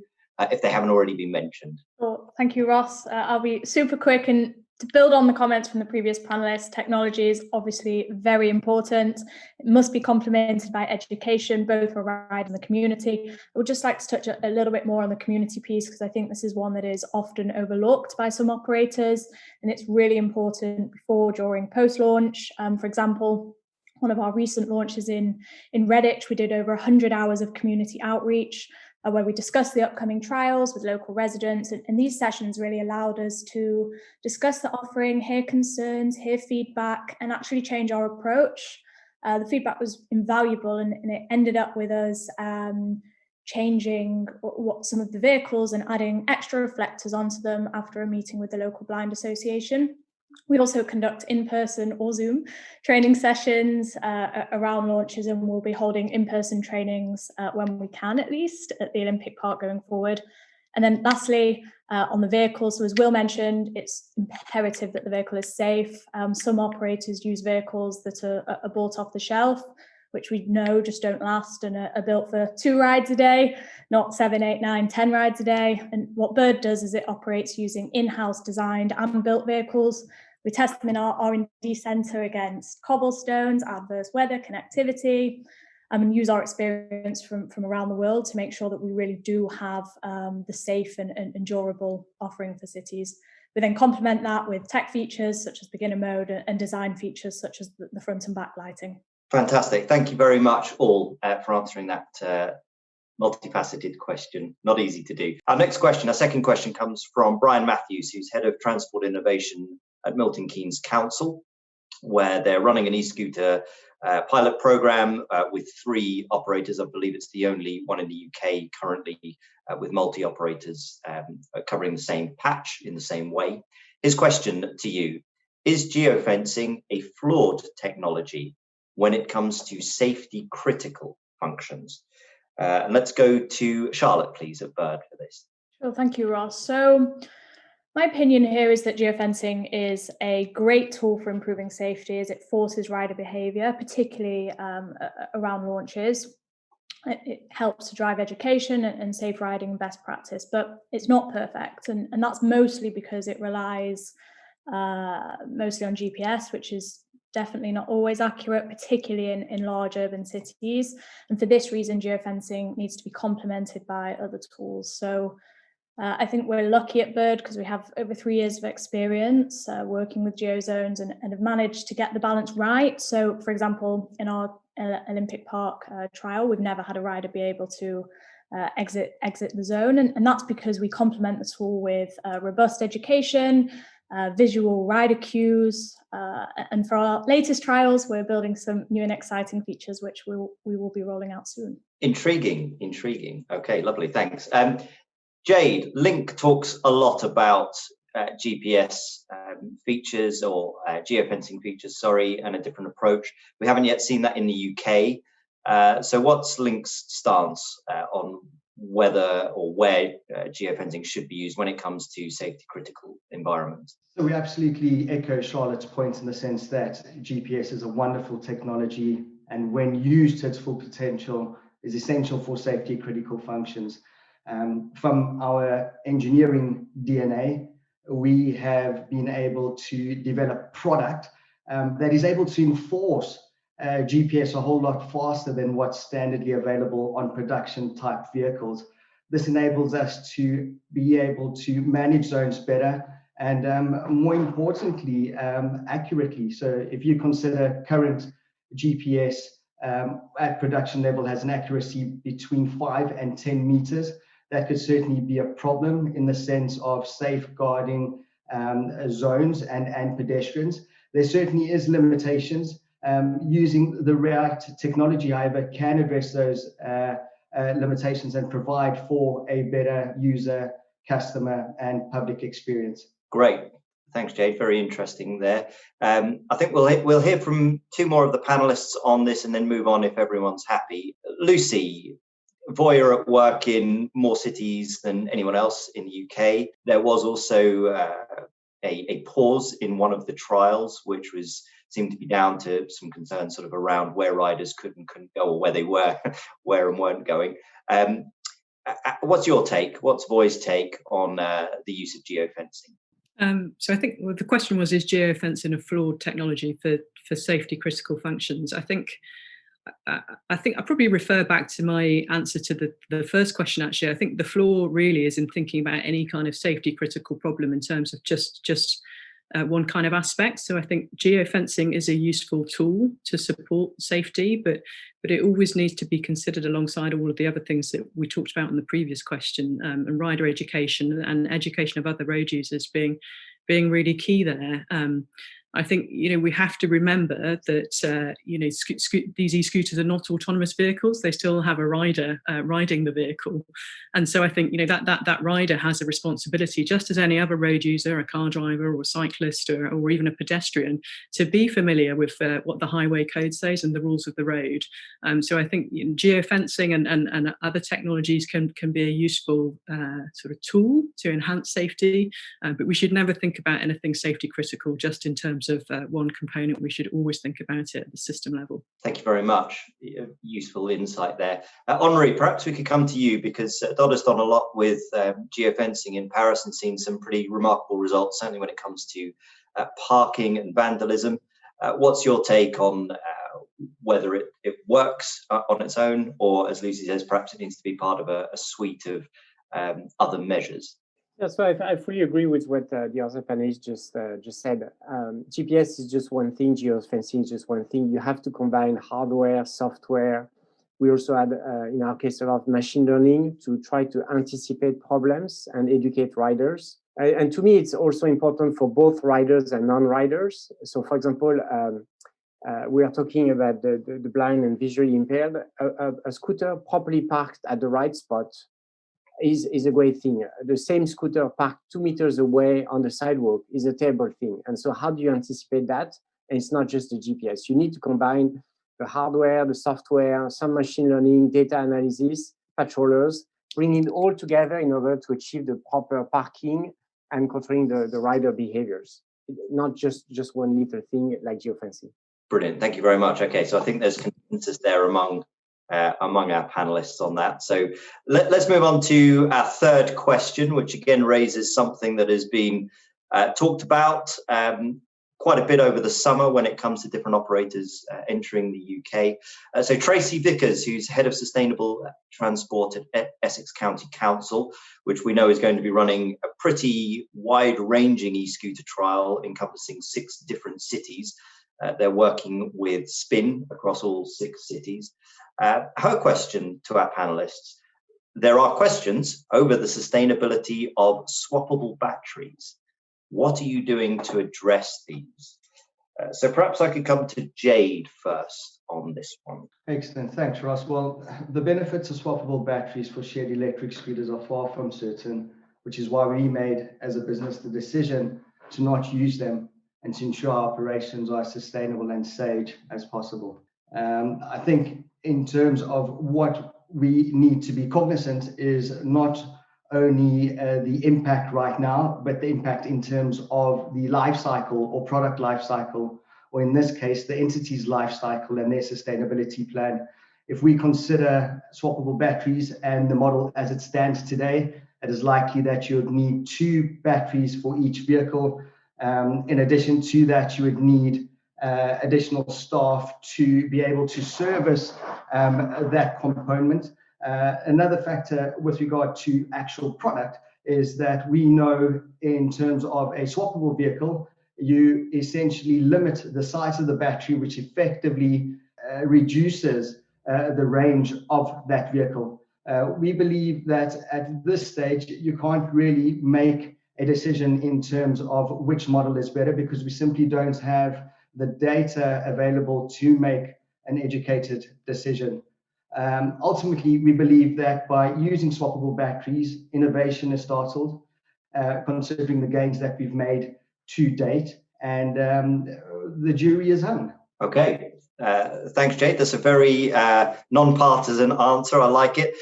if they haven't already been mentioned. Well, thank you, Ross. I'll be super quick, and to build on the comments from the previous panelists, technology is obviously very important. It must be complemented by education, both for RIDE and the community. I would just like to touch a little bit more on the community piece, because I think this is one that is often overlooked by some operators, and it's really important before, during, post-launch. For example, one of our recent launches in Redditch, we did over 100 hours of community outreach, where we discussed the upcoming trials with local residents. And these sessions really allowed us to discuss the offering, hear concerns, hear feedback, and actually change our approach. The feedback was invaluable, and it ended up with us changing what some of the vehicles and adding extra reflectors onto them after a meeting with the local blind association. We also conduct in-person or Zoom training sessions around launches, and we'll be holding in-person trainings when we can, at least, at the Olympic Park going forward. And then lastly, on the vehicle, so as Will mentioned, it's imperative that the vehicle is safe. Some operators use vehicles that are bought off the shelf, which we know just don't last and are built for 2 rides a day, not 7, 8, 9, 10 rides a day. And what Bird does is it operates using in-house designed and built vehicles. We test them in our R&D centre against cobblestones, adverse weather, connectivity, and use our experience from around the world to make sure that we really do have the safe and durable offering for cities. We then complement that with tech features such as beginner mode and design features such as the front and back lighting. Fantastic. Thank you very much all for answering that multifaceted question. Not easy to do. Our second question comes from Brian Matthews, who's Head of Transport Innovation at Milton Keynes Council, where they're running an e-scooter pilot program with 3 operators. I believe it's the only one in the UK currently with multi-operators covering the same patch in the same way. His question to you: is geofencing a flawed technology when it comes to safety critical functions? And let's go to Charlotte, please, at Bird for this. Sure, thank you, Ross. So my opinion here is that geofencing is a great tool for improving safety, as it forces rider behaviour, particularly around launches. It helps to drive education and safe riding best practice, but it's not perfect. And that's mostly because it relies mostly on GPS, which is definitely not always accurate, particularly in large urban cities. And for this reason, geofencing needs to be complemented by other tools. So I think we're lucky at Bird because we have over 3 years of experience working with geozones and have managed to get the balance right. So, for example, in our Olympic Park trial, we've never had a rider be able to exit the zone. And that's because we complement the tool with robust education, visual rider cues, and for our latest trials, we're building some new and exciting features, which we will be rolling out soon. Intriguing. Okay, lovely, thanks. Jade, Link talks a lot about GPS features or geofencing features, and a different approach. We haven't yet seen that in the UK. So what's Link's stance on whether or where geofencing should be used when it comes to safety critical environments? So we absolutely echo Charlotte's point in the sense that GPS is a wonderful technology, and when used to its full potential is essential for safety critical functions. From our engineering DNA, we have been able to develop product that is able to enforce GPS a whole lot faster than what's standardly available on production type vehicles. This enables us to be able to manage zones better and more importantly, accurately. So if you consider current GPS at production level has an accuracy between 5 and 10 meters, that could certainly be a problem in the sense of safeguarding zones and pedestrians. There certainly is limitations. Using the right technology, however, can address those limitations and provide for a better user, customer, and public experience. Great. Thanks, Jade. Very interesting there. I think we'll hear from two more of the panelists on this and then move on if everyone's happy. Lucy, Voi are at work in more cities than anyone else in the UK. There was also a pause in one of the trials, which seemed to be down to some concerns sort of around where riders could and couldn't go, or where they were, where and weren't going. What's your take? What's Voi's take on the use of geofencing? So I think the question was, is geofencing a flawed technology for safety critical functions? I think I probably refer back to my answer to the first question, actually. I think the flaw really is in thinking about any kind of safety critical problem in terms of just one kind of aspect. So I think geofencing is a useful tool to support safety, but it always needs to be considered alongside all of the other things that we talked about in the previous question, and rider education and education of other road users being really key there. I think, we have to remember that, these e-scooters are not autonomous vehicles. They still have a rider riding the vehicle. And so I think, that rider has a responsibility, just as any other road user, a car driver or a cyclist or even a pedestrian, to be familiar with what the highway code says and the rules of the road. So I think geofencing and other technologies can be a useful sort of tool to enhance safety, but we should never think about anything safety critical just in terms of one component. We should always think about it at the system level. Thank you very much. Useful insight there. Henri, perhaps we could come to you, because Dodd's done a lot with geofencing in Paris and seen some pretty remarkable results, certainly when it comes to parking and vandalism. What's your take on whether it works on its own, or, as Lucy says, perhaps it needs to be part of a suite of other measures? Yeah, so I fully agree with what the other panelists just said. GPS is just one thing, geofencing is just one thing. You have to combine hardware, software. We also had, in our case, a lot of machine learning to try to anticipate problems and educate riders. And to me, it's also important for both riders and non-riders. So, for example, we are talking about the blind and visually impaired. A scooter properly parked at the right spot is a great thing. The same scooter parked 2 meters away on the sidewalk is a terrible thing. And so how do you anticipate that? And it's not just the GPS. You need to combine the hardware, the software, some machine learning, data analysis, patrollers, bring it all together in order to achieve the proper parking and controlling the rider behaviors. Not just one little thing like geofencing. Brilliant. Thank you very much. Okay, so I think there's consensus there among our panelists on that. So let's move on to our third question, which again raises something that has been talked about quite a bit over the summer when it comes to different operators entering the UK. So Tracy Vickers, who's head of sustainable transport at Essex County Council, which we know is going to be running a pretty wide-ranging e-scooter trial encompassing 6 different cities. They're working with Spin across all 6 cities. Her question to our panelists: there are questions over the sustainability of swappable batteries. What are you doing to address these? So perhaps I could come to Jade first on this one. Excellent, thanks, Ross. Well, the benefits of swappable batteries for shared electric scooters are far from certain, which is why we made, as a business, the decision to not use them and to ensure our operations are as sustainable and safe as possible. I think in terms of what we need to be cognizant is not only the impact right now, but the impact in terms of the life cycle or product life cycle, or in this case, the entity's life cycle and their sustainability plan. If we consider swappable batteries and the model as it stands today, it is likely that you would need 2 batteries for each vehicle. In addition to that, you would need additional staff to be able to service that component. Another factor with regard to actual product is that we know in terms of a swappable vehicle, you essentially limit the size of the battery, which effectively reduces the range of that vehicle. We believe that at this stage, you can't really make a decision in terms of which model is better, because we simply don't have the data available to make an educated decision. Ultimately, we believe that by using swappable batteries, innovation is startled, considering the gains that we've made to date, and the jury is hung. Okay, thanks, Jade. That's a very non-partisan answer. I like it.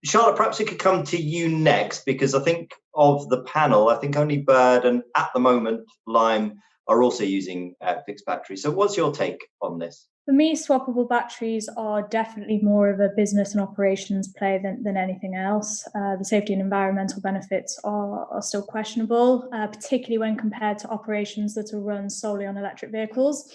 Charlotte, perhaps we could come to you next, because I think of the panel, I think only Bird and at the moment Lime are also using fixed batteries. So what's your take on this? For me, swappable batteries are definitely more of a business and operations play than anything else. The safety and environmental benefits are still questionable, particularly when compared to operations that are run solely on electric vehicles.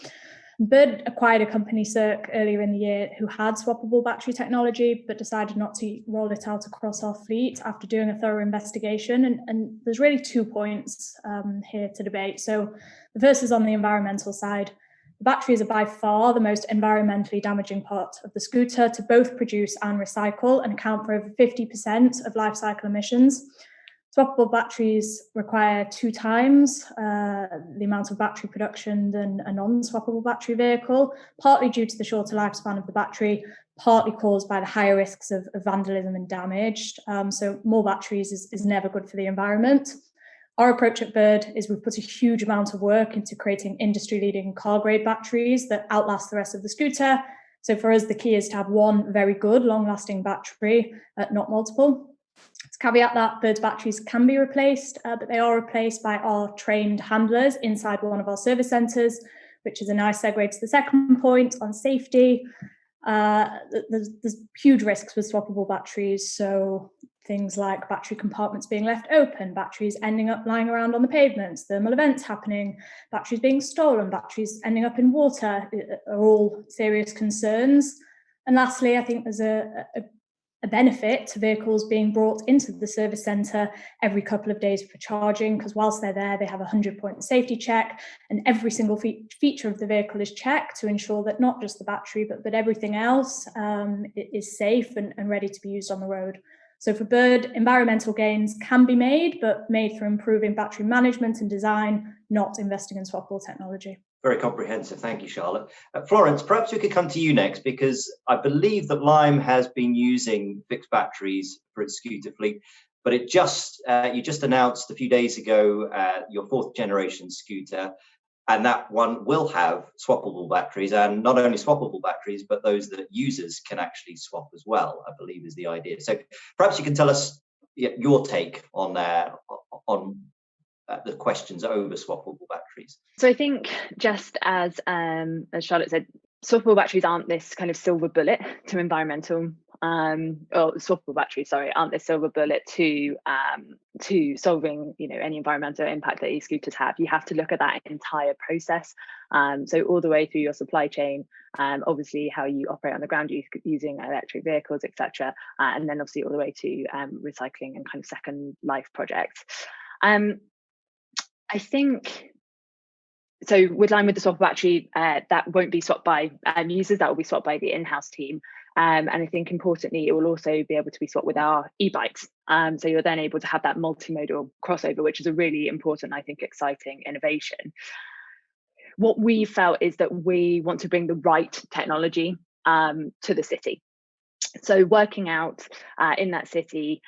Bird acquired a company, Circ, earlier in the year who had swappable battery technology, but decided not to roll it out across our fleet after doing a thorough investigation. And there's really 2 points here to debate. So the first is on the environmental side. The batteries are by far the most environmentally damaging part of the scooter to both produce and recycle and account for over 50% of life cycle emissions. Swappable batteries require 2 times the amount of battery production than a non-swappable battery vehicle, partly due to the shorter lifespan of the battery, partly caused by the higher risks of vandalism and damage. So more batteries is never good for the environment. Our approach at Bird is we've put a huge amount of work into creating industry-leading car-grade batteries that outlast the rest of the scooter. So for us, the key is to have one very good, long-lasting battery, not multiple. To caveat that, Bird's batteries can be replaced, but they are replaced by our trained handlers inside one of our service centres, which is a nice segue to the second point on safety. There's huge risks with swappable batteries, so things like battery compartments being left open, batteries ending up lying around on the pavements, thermal events happening, batteries being stolen, batteries ending up in water are all serious concerns. And lastly, I think there's a benefit to vehicles being brought into the service centre every couple of days for charging, because whilst they're there, they have a 100-point safety check, and every single feature of the vehicle is checked to ensure that not just the battery, but everything else is safe and ready to be used on the road. So for Bird, environmental gains can be made, but made through improving battery management and design, not investing in swappable technology. Very comprehensive. Thank you, Charlotte. Florence, perhaps we could come to you next, because I believe that Lime has been using fixed batteries for its scooter fleet, but you just announced a few days ago your 4th generation scooter, and that one will have swappable batteries, and not only swappable batteries, but those that users can actually swap as well, I believe is the idea. So perhaps you can tell us your take on the questions over swappable batteries. So I think, just as Charlotte said, swappable batteries aren't this kind of silver bullet to environmental, swappable batteries, sorry, aren't this silver bullet to solving, any environmental impact that e-scooters have. You have to look at that entire process. So all the way through your supply chain, obviously how you operate on the ground using electric vehicles, etc., and then obviously all the way to recycling and kind of second life projects. I think, so with Lime, with the swappable battery, that won't be swapped by users, that will be swapped by the in-house team. And I think importantly, it will also be able to be swapped with our e-bikes. So you're then able to have that multimodal crossover, which is a really important, I think, exciting innovation. What we felt is that we want to bring the right technology to the city. So working out in that city,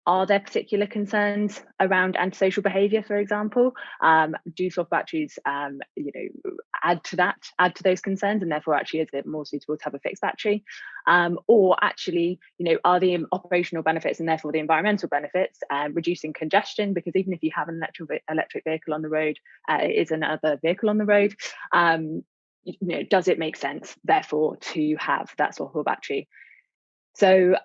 are there particular concerns around antisocial behaviour, for example? Do swap batteries, add to those concerns, and therefore actually is it more suitable to have a fixed battery? Or actually, are the operational benefits and therefore the environmental benefits reducing congestion? Because even if you have an electric vehicle on the road, it is another vehicle on the road. Does it make sense, therefore, to have that swappable battery? So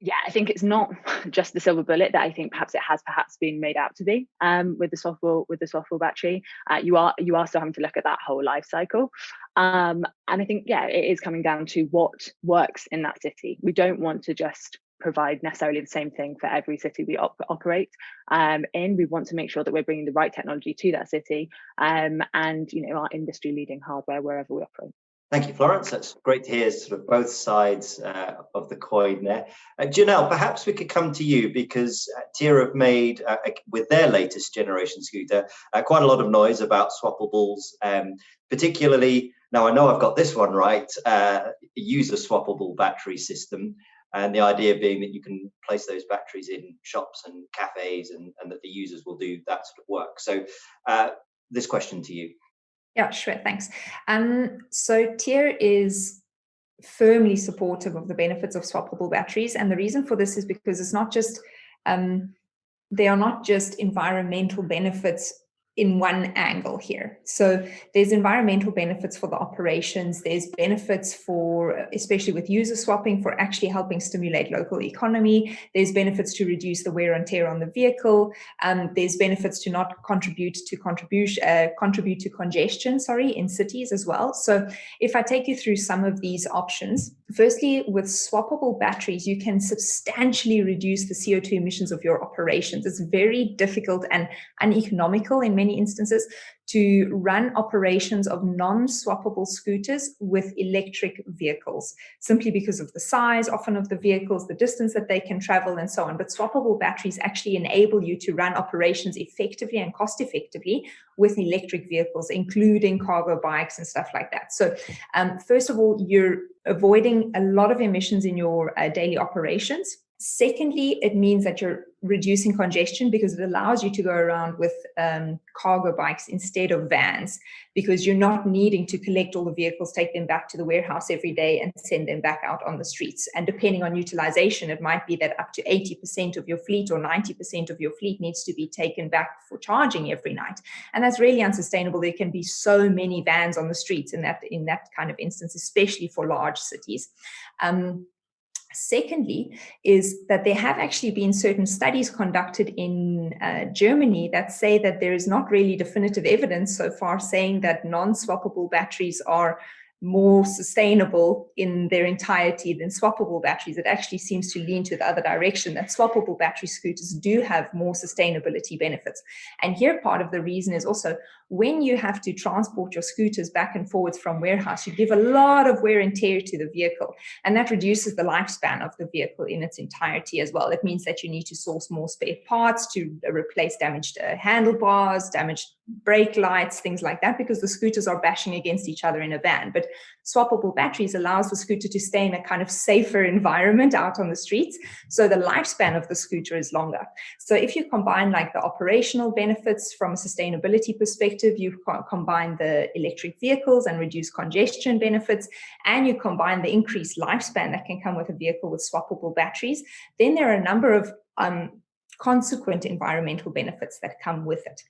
yeah, I think it's not just the silver bullet that I think perhaps it has been made out to be with the swappable battery. You are still having to look at that whole life cycle. And I think, yeah, it is coming down to what works in that city. We don't want to just provide necessarily the same thing for every city we operate in. We want to make sure that we're bringing the right technology to that city and our industry leading hardware wherever we operate. Thank you, Florence. That's great to hear sort of both sides of the coin there. Janelle, perhaps we could come to you, because Tier have made, with their latest generation scooter, quite a lot of noise about swappables, particularly, now I know I've got this one right, use a swappable battery system. And the idea being that you can place those batteries in shops and cafes, and that the users will do that sort of work. So this question to you. Yeah, sure, thanks. So TIER is firmly supportive of the benefits of swappable batteries. And the reason for this is because it's not just, they are not just environmental benefits in one angle here. So there's environmental benefits for the operations, there's benefits for, especially with user swapping, for actually helping stimulate local economy, there's benefits to reduce the wear and tear on the vehicle, there's benefits to not contribute to congestion, in cities as well. So if I take you through some of these options, firstly, with swappable batteries, you can substantially reduce the CO2 emissions of your operations. It's very difficult and uneconomical in many instances to run operations of non-swappable scooters with electric vehicles, simply because of the size often of the vehicles, the distance that they can travel, and so on. But swappable batteries actually enable you to run operations effectively and cost effectively with electric vehicles, including cargo bikes and stuff like that. So first of all, you're avoiding a lot of emissions in your daily operations. Secondly, it means that you're reducing congestion because it allows you to go around with cargo bikes instead of vans, because you're not needing to collect all the vehicles, take them back to the warehouse every day and send them back out on the streets. And depending on utilization, it might be that up to 80% of your fleet or 90% of your fleet needs to be taken back for charging every night. And that's really unsustainable. There can be so many vans on the streets in that kind of instance, especially for large cities. Secondly, is that there have actually been certain studies conducted in Germany that say that there is not really definitive evidence so far saying that non-swappable batteries are more sustainable in their entirety than swappable batteries. It actually seems to lean to the other direction, that swappable battery scooters do have more sustainability benefits. And here part of the reason is also when you have to transport your scooters back and forwards from warehouse, you give a lot of wear and tear to the vehicle, and that reduces the lifespan of the vehicle in its entirety as well. It means that you need to source more spare parts to replace damaged handlebars, damaged brake lights, things like that, because the scooters are bashing against each other in a van. But swappable batteries allows the scooter to stay in a kind of safer environment out on the streets, so the lifespan of the scooter is longer. So if you combine like the operational benefits from a sustainability perspective, you combine the electric vehicles and reduce congestion benefits, and you combine the increased lifespan that can come with a vehicle with swappable batteries, then there are a number of consequent environmental benefits that come with it.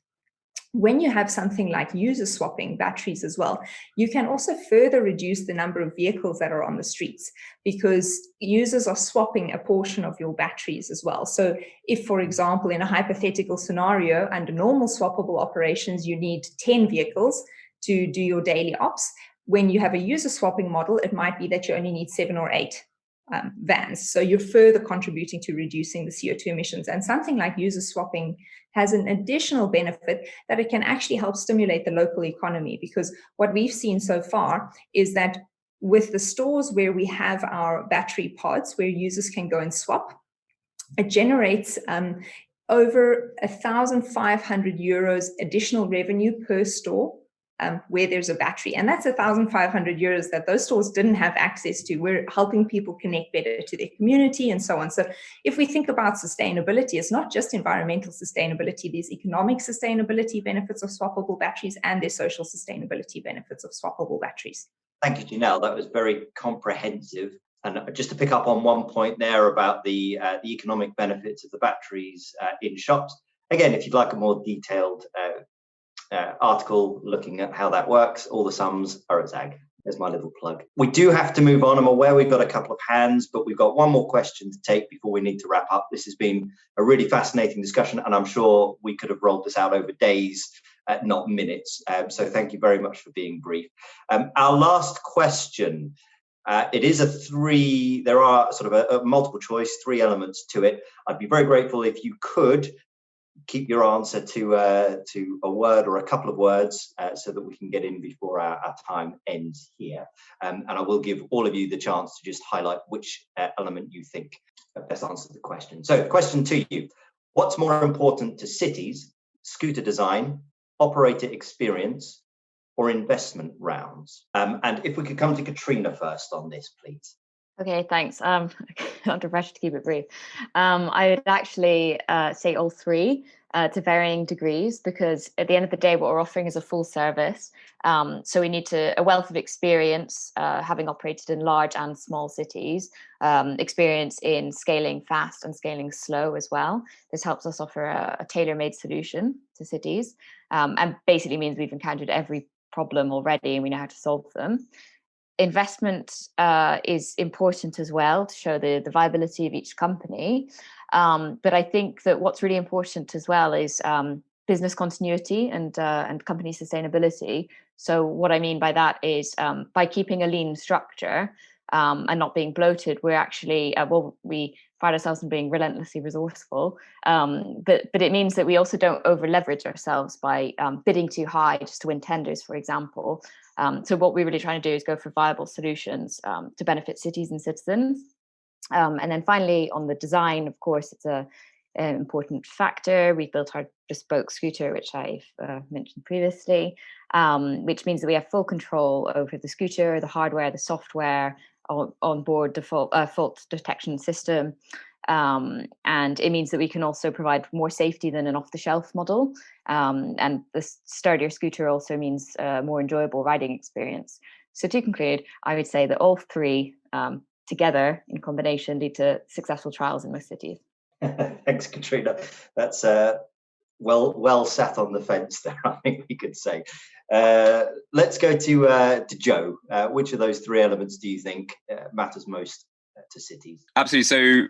When you have something like user swapping batteries as well, you can also further reduce the number of vehicles that are on the streets, because users are swapping a portion of your batteries as well. So if, for example, in a hypothetical scenario, under normal swappable operations, you need 10 vehicles to do your daily ops, when you have a user swapping model, it might be that you only need 7 or 8 vans. So you're further contributing to reducing the CO2 emissions. And something like user swapping has an additional benefit that it can actually help stimulate the local economy, because what we've seen so far is that with the stores where we have our battery pods where users can go and swap, it generates over 1,500 euros additional revenue per store where there's a battery. And that's 1,500 euros that those stores didn't have access to. We're helping people connect better to their community and so on. So if we think about sustainability, it's not just environmental sustainability, there's economic sustainability benefits of swappable batteries, and there's social sustainability benefits of swappable batteries. Thank you, Janelle. That was very comprehensive. And just to pick up on one point there about the economic benefits of the batteries in shops, again, if you'd like a more detailed article looking at how that works, all the sums are at ZAG. There's my little plug. We do have to move on. I'm aware we've got a couple of hands, but we've got one more question to take before we need to wrap up. This has been a really fascinating discussion, and I'm sure we could have rolled this out over days, not minutes. So thank you very much for being brief. Our last question, it is there are sort of a multiple choice, 3 elements to it. I'd be very grateful if you could keep your answer to a word or a couple of words so that we can get in before our time ends here. And I will give all of you the chance to just highlight which element you think best answers the question. So question to you: what's more important to cities, scooter design, operator experience, or investment rounds? And if we could come to Katrina first on this, please. Okay, thanks. Under pressure to keep it brief. I would actually say all three to varying degrees, because at the end of the day, what we're offering is a full service. So we need a wealth of experience, having operated in large and small cities, experience in scaling fast and scaling slow as well. This helps us offer a tailor-made solution to cities, and basically means we've encountered every problem already and we know how to solve them. Investment is important as well to show the viability of each company. But I think that what's really important as well is business continuity and company sustainability. So what I mean by that is by keeping a lean structure and not being bloated, we're actually, we pride ourselves in being relentlessly resourceful. But it means that we also don't over leverage ourselves by bidding too high just to win tenders, for example. So what we're really trying to do is go for viable solutions to benefit cities and citizens. And then finally, on the design, of course, it's an important factor. We've built our bespoke scooter, which I've mentioned previously, which means that we have full control over the scooter, the hardware, the software, on board fault detection system. And it means that we can also provide more safety than an off-the-shelf model. And the sturdier scooter also means a more enjoyable riding experience. So to conclude, I would say that all three together in combination lead to successful trials in most cities. Thanks, Katrina. That's well sat on the fence there, I think we could say. Let's go to Joe. Which of those three elements do you think matters most to cities? Absolutely. So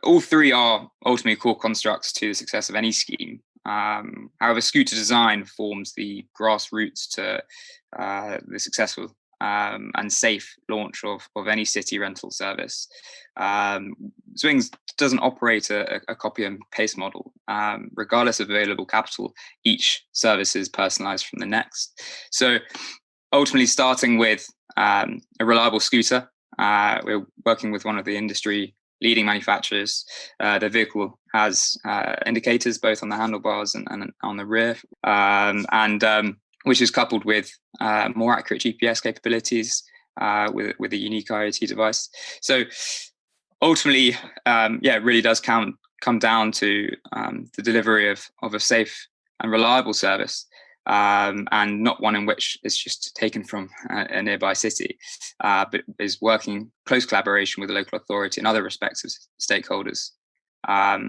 all three are ultimately core constructs to the success of any scheme. However, scooter design forms the grassroots to the successful and safe launch of any city rental service. Zwings doesn't operate a copy and paste model. Regardless of available capital, each service is personalized from the next. So ultimately, starting with a reliable scooter, we're working with one of the industry leading manufacturers. The vehicle has indicators both on the handlebars and on the rear, which is coupled with more accurate GPS capabilities with a unique IoT device. So ultimately, it really does come down to the delivery of a safe and reliable service, and not one in which is just taken from a nearby city, but is working close collaboration with the local authority and other respective stakeholders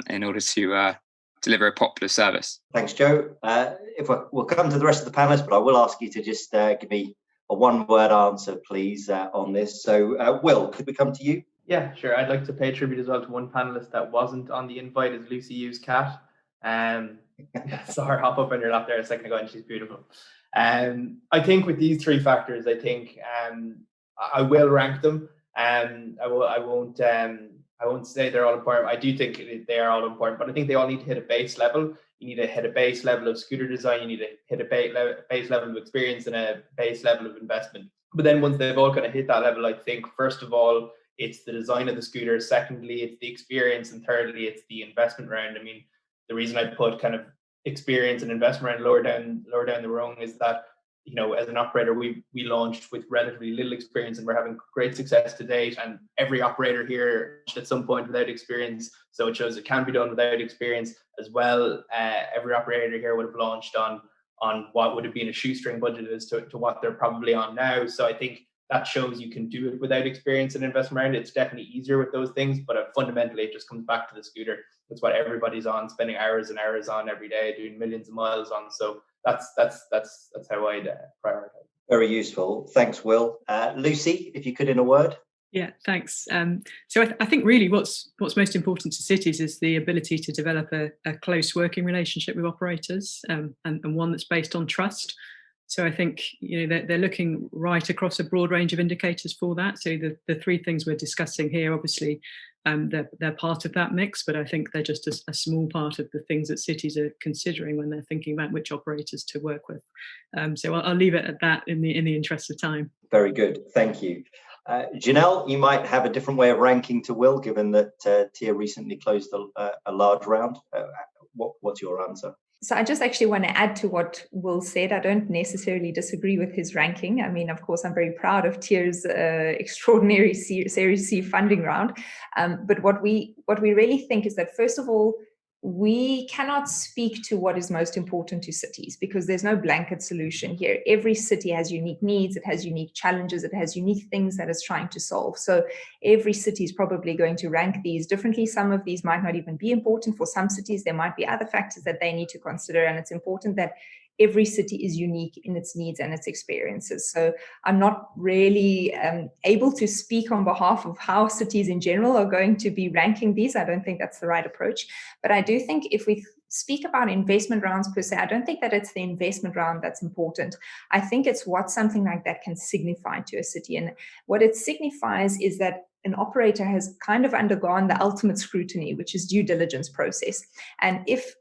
in order to deliver a popular service. Thanks, Joe. We'll come to the rest of the panelists, but I will ask you to just give me a one-word answer, please, on this. So, Will, could we come to you? Yeah, sure. I'd like to pay tribute as well to one panelist that wasn't on the invite, is Lucy Yu's cat. Saw her hop up on your lap there a second ago, and she's beautiful. I think with these three factors, I think I will rank them. I won't say they're all important. I do think they are all important, but I think they all need to hit a base level. You need to hit a base level of scooter design. You need to hit a base level of experience and a base level of investment. But then once they've all kind of hit that level, I think first of all, it's the design of the scooter. Secondly, it's the experience. And thirdly, it's the investment round. I mean, the reason I put kind of experience and investment round lower down the rung is that, you know, as an operator, we launched with relatively little experience and we're having great success to date. And every operator here at some point without experience. So it shows it can be done without experience as well. Every operator here would have launched on what would have been a shoestring budget as to what they're probably on now. So I think that shows you can do it without experience and investment round. It's definitely easier with those things, but fundamentally it just comes back to the scooter. That's what everybody's on, spending hours and hours on every day, doing millions of miles on. So that's how I'd prioritize. Very useful. Thanks, Will. Lucy, if you could, in a word. Yeah, thanks. So I think really what's most important to cities is the ability to develop a close working relationship with operators, and one that's based on trust. So I think, you know, they're looking right across a broad range of indicators for that. So the three things we're discussing here, obviously, they're part of that mix, but I think they're just a small part of the things that cities are considering when they're thinking about which operators to work with. So I'll leave it at that in the interest of time. Very good, thank you. Janelle, you might have a different way of ranking to Will, given that Tia recently closed a large round. What's your answer? So I just actually want to add to what Will said. I don't necessarily disagree with his ranking. I mean, of course, I'm very proud of TIER's extraordinary Series C funding round. But what we really think is that, first of all, we cannot speak to what is most important to cities because there's no blanket solution here. Every city has unique needs, it has unique challenges, it has unique things that it's trying to solve. So every city is probably going to rank these differently. Some of these might not even be important. For some cities, there might be other factors that they need to consider. And it's important that every city is unique in its needs and its experiences. So I'm not really able to speak on behalf of how cities in general are going to be ranking these. I don't think that's the right approach. But I do think if we speak about investment rounds per se, I don't think that it's the investment round that's important. I think it's what something like that can signify to a city. And what it signifies is that an operator has kind of undergone the ultimate scrutiny, which is due diligence process. And if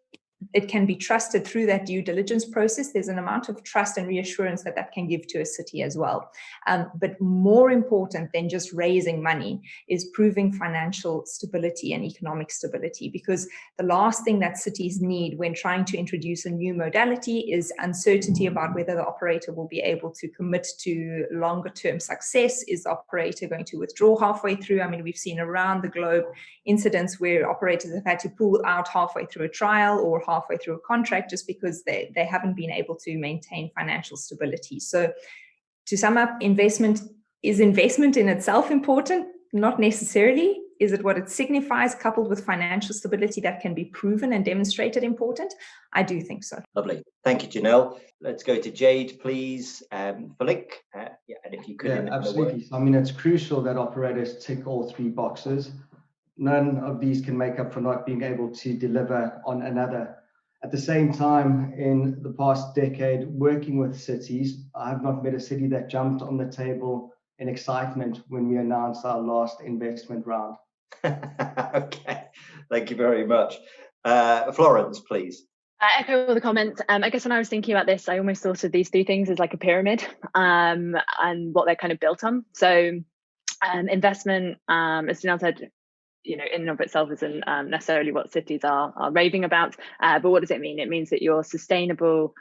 it can be trusted through that due diligence process, there's an amount of trust and reassurance that that can give to a city as well. But more important than just raising money is proving financial stability and economic stability, because the last thing that cities need when trying to introduce a new modality is uncertainty about whether the operator will be able to commit to longer term success. Is the operator going to withdraw halfway through? I mean, we've seen around the globe incidents where operators have had to pull out halfway through a trial or halfway through a contract just because they haven't been able to maintain financial stability. So to sum up, investment in itself important? Not necessarily. Is it what it signifies coupled with financial stability that can be proven and demonstrated important? I do think so. Lovely. Thank you, Janelle. Let's go to Jade, please, for Link. And if you could. Yeah, absolutely. I mean, it's crucial that operators tick all three boxes. None of these can make up for not being able to deliver on another. At the same time, in the past decade, working with cities, I have not met a city that jumped on the table in excitement when we announced our last investment round. Okay, thank you very much. Florence, please. I echo all the comments. I guess when I was thinking about this, I almost thought of these three things as like a pyramid and what they're kind of built on. So investment, as Janelle said, in and of itself isn't necessarily what cities are raving about, but what does it mean? It means that you're sustainable,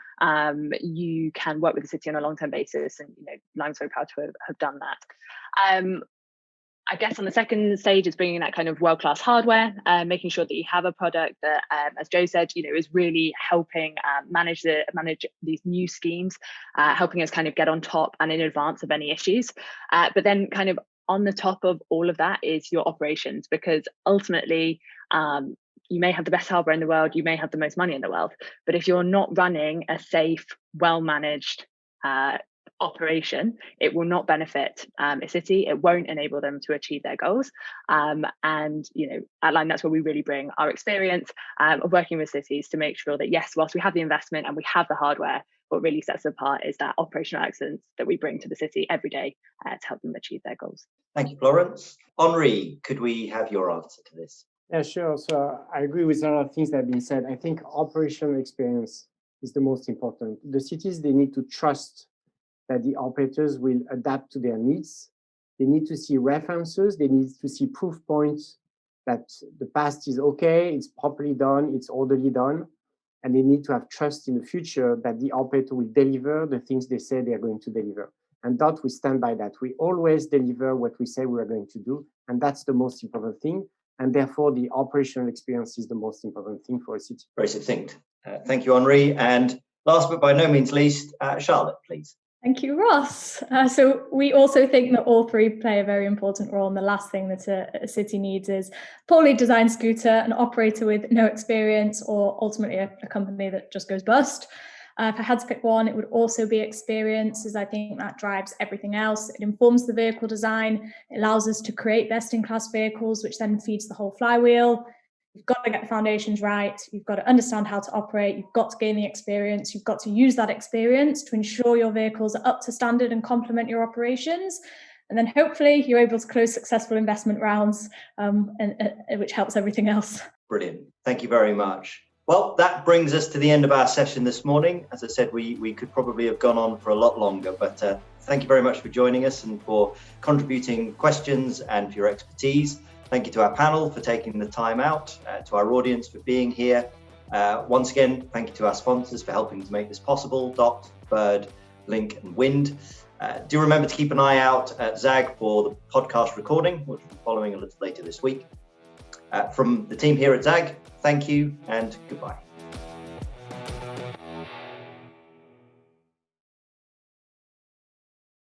you can work with the city on a long-term basis, and Lime's very proud to have done that. I guess on the second stage is bringing that kind of world-class hardware, making sure that you have a product that, as Joe said, is really helping manage these new schemes, helping us kind of get on top and in advance of any issues, but then kind of on the top of all of that is your operations, because ultimately you may have the best hardware in the world, you may have the most money in the world, but if you're not running a safe, well-managed operation, it will not benefit a city. It won't enable them to achieve their goals. And at Lime, that's where we really bring our experience of working with cities to make sure that, yes, whilst we have the investment and we have the hardware, what really sets us apart is that operational excellence that we bring to the city every day to help them achieve their goals. Thank you, Florence. Henri, could we have your answer to this? Yeah, sure. So I agree with a lot of things that have been said. I think operational experience is the most important. The cities, they need to trust that the operators will adapt to their needs. They need to see references. They need to see proof points that the past is okay, it's properly done, it's orderly done. And they need to have trust in the future that the operator will deliver the things they say they are going to deliver. And that we stand by that. We always deliver what we say we are going to do. And that's the most important thing. And therefore, the operational experience is the most important thing for a city. Very succinct. Thank you, Henri. And last but by no means least, Charlotte, please. Thank you, Ross. So we also think that all three play a very important role. And the last thing that a city needs is poorly designed scooter, an operator with no experience, or ultimately a company that just goes bust. If I had to pick one, it would also be experience, as I think that drives everything else. It informs the vehicle design. It allows us to create best-in-class vehicles, which then feeds the whole flywheel. You've got to get the foundations right. You've got to understand how to operate. You've got to gain the experience. You've got to use that experience to ensure your vehicles are up to standard and complement your operations. And then hopefully you're able to close successful investment rounds, which helps everything else. Brilliant. Thank you very much. Well, that brings us to the end of our session this morning. As I said, we could probably have gone on for a lot longer, but thank you very much for joining us and for contributing questions and for your expertise. Thank you to our panel for taking the time out, to our audience for being here. Once again, thank you to our sponsors for helping to make this possible, Dot, Bird, Link and Wind. Do remember to keep an eye out at ZAG for the podcast recording, which will be following a little later this week. From the team here at ZAG, thank you and goodbye.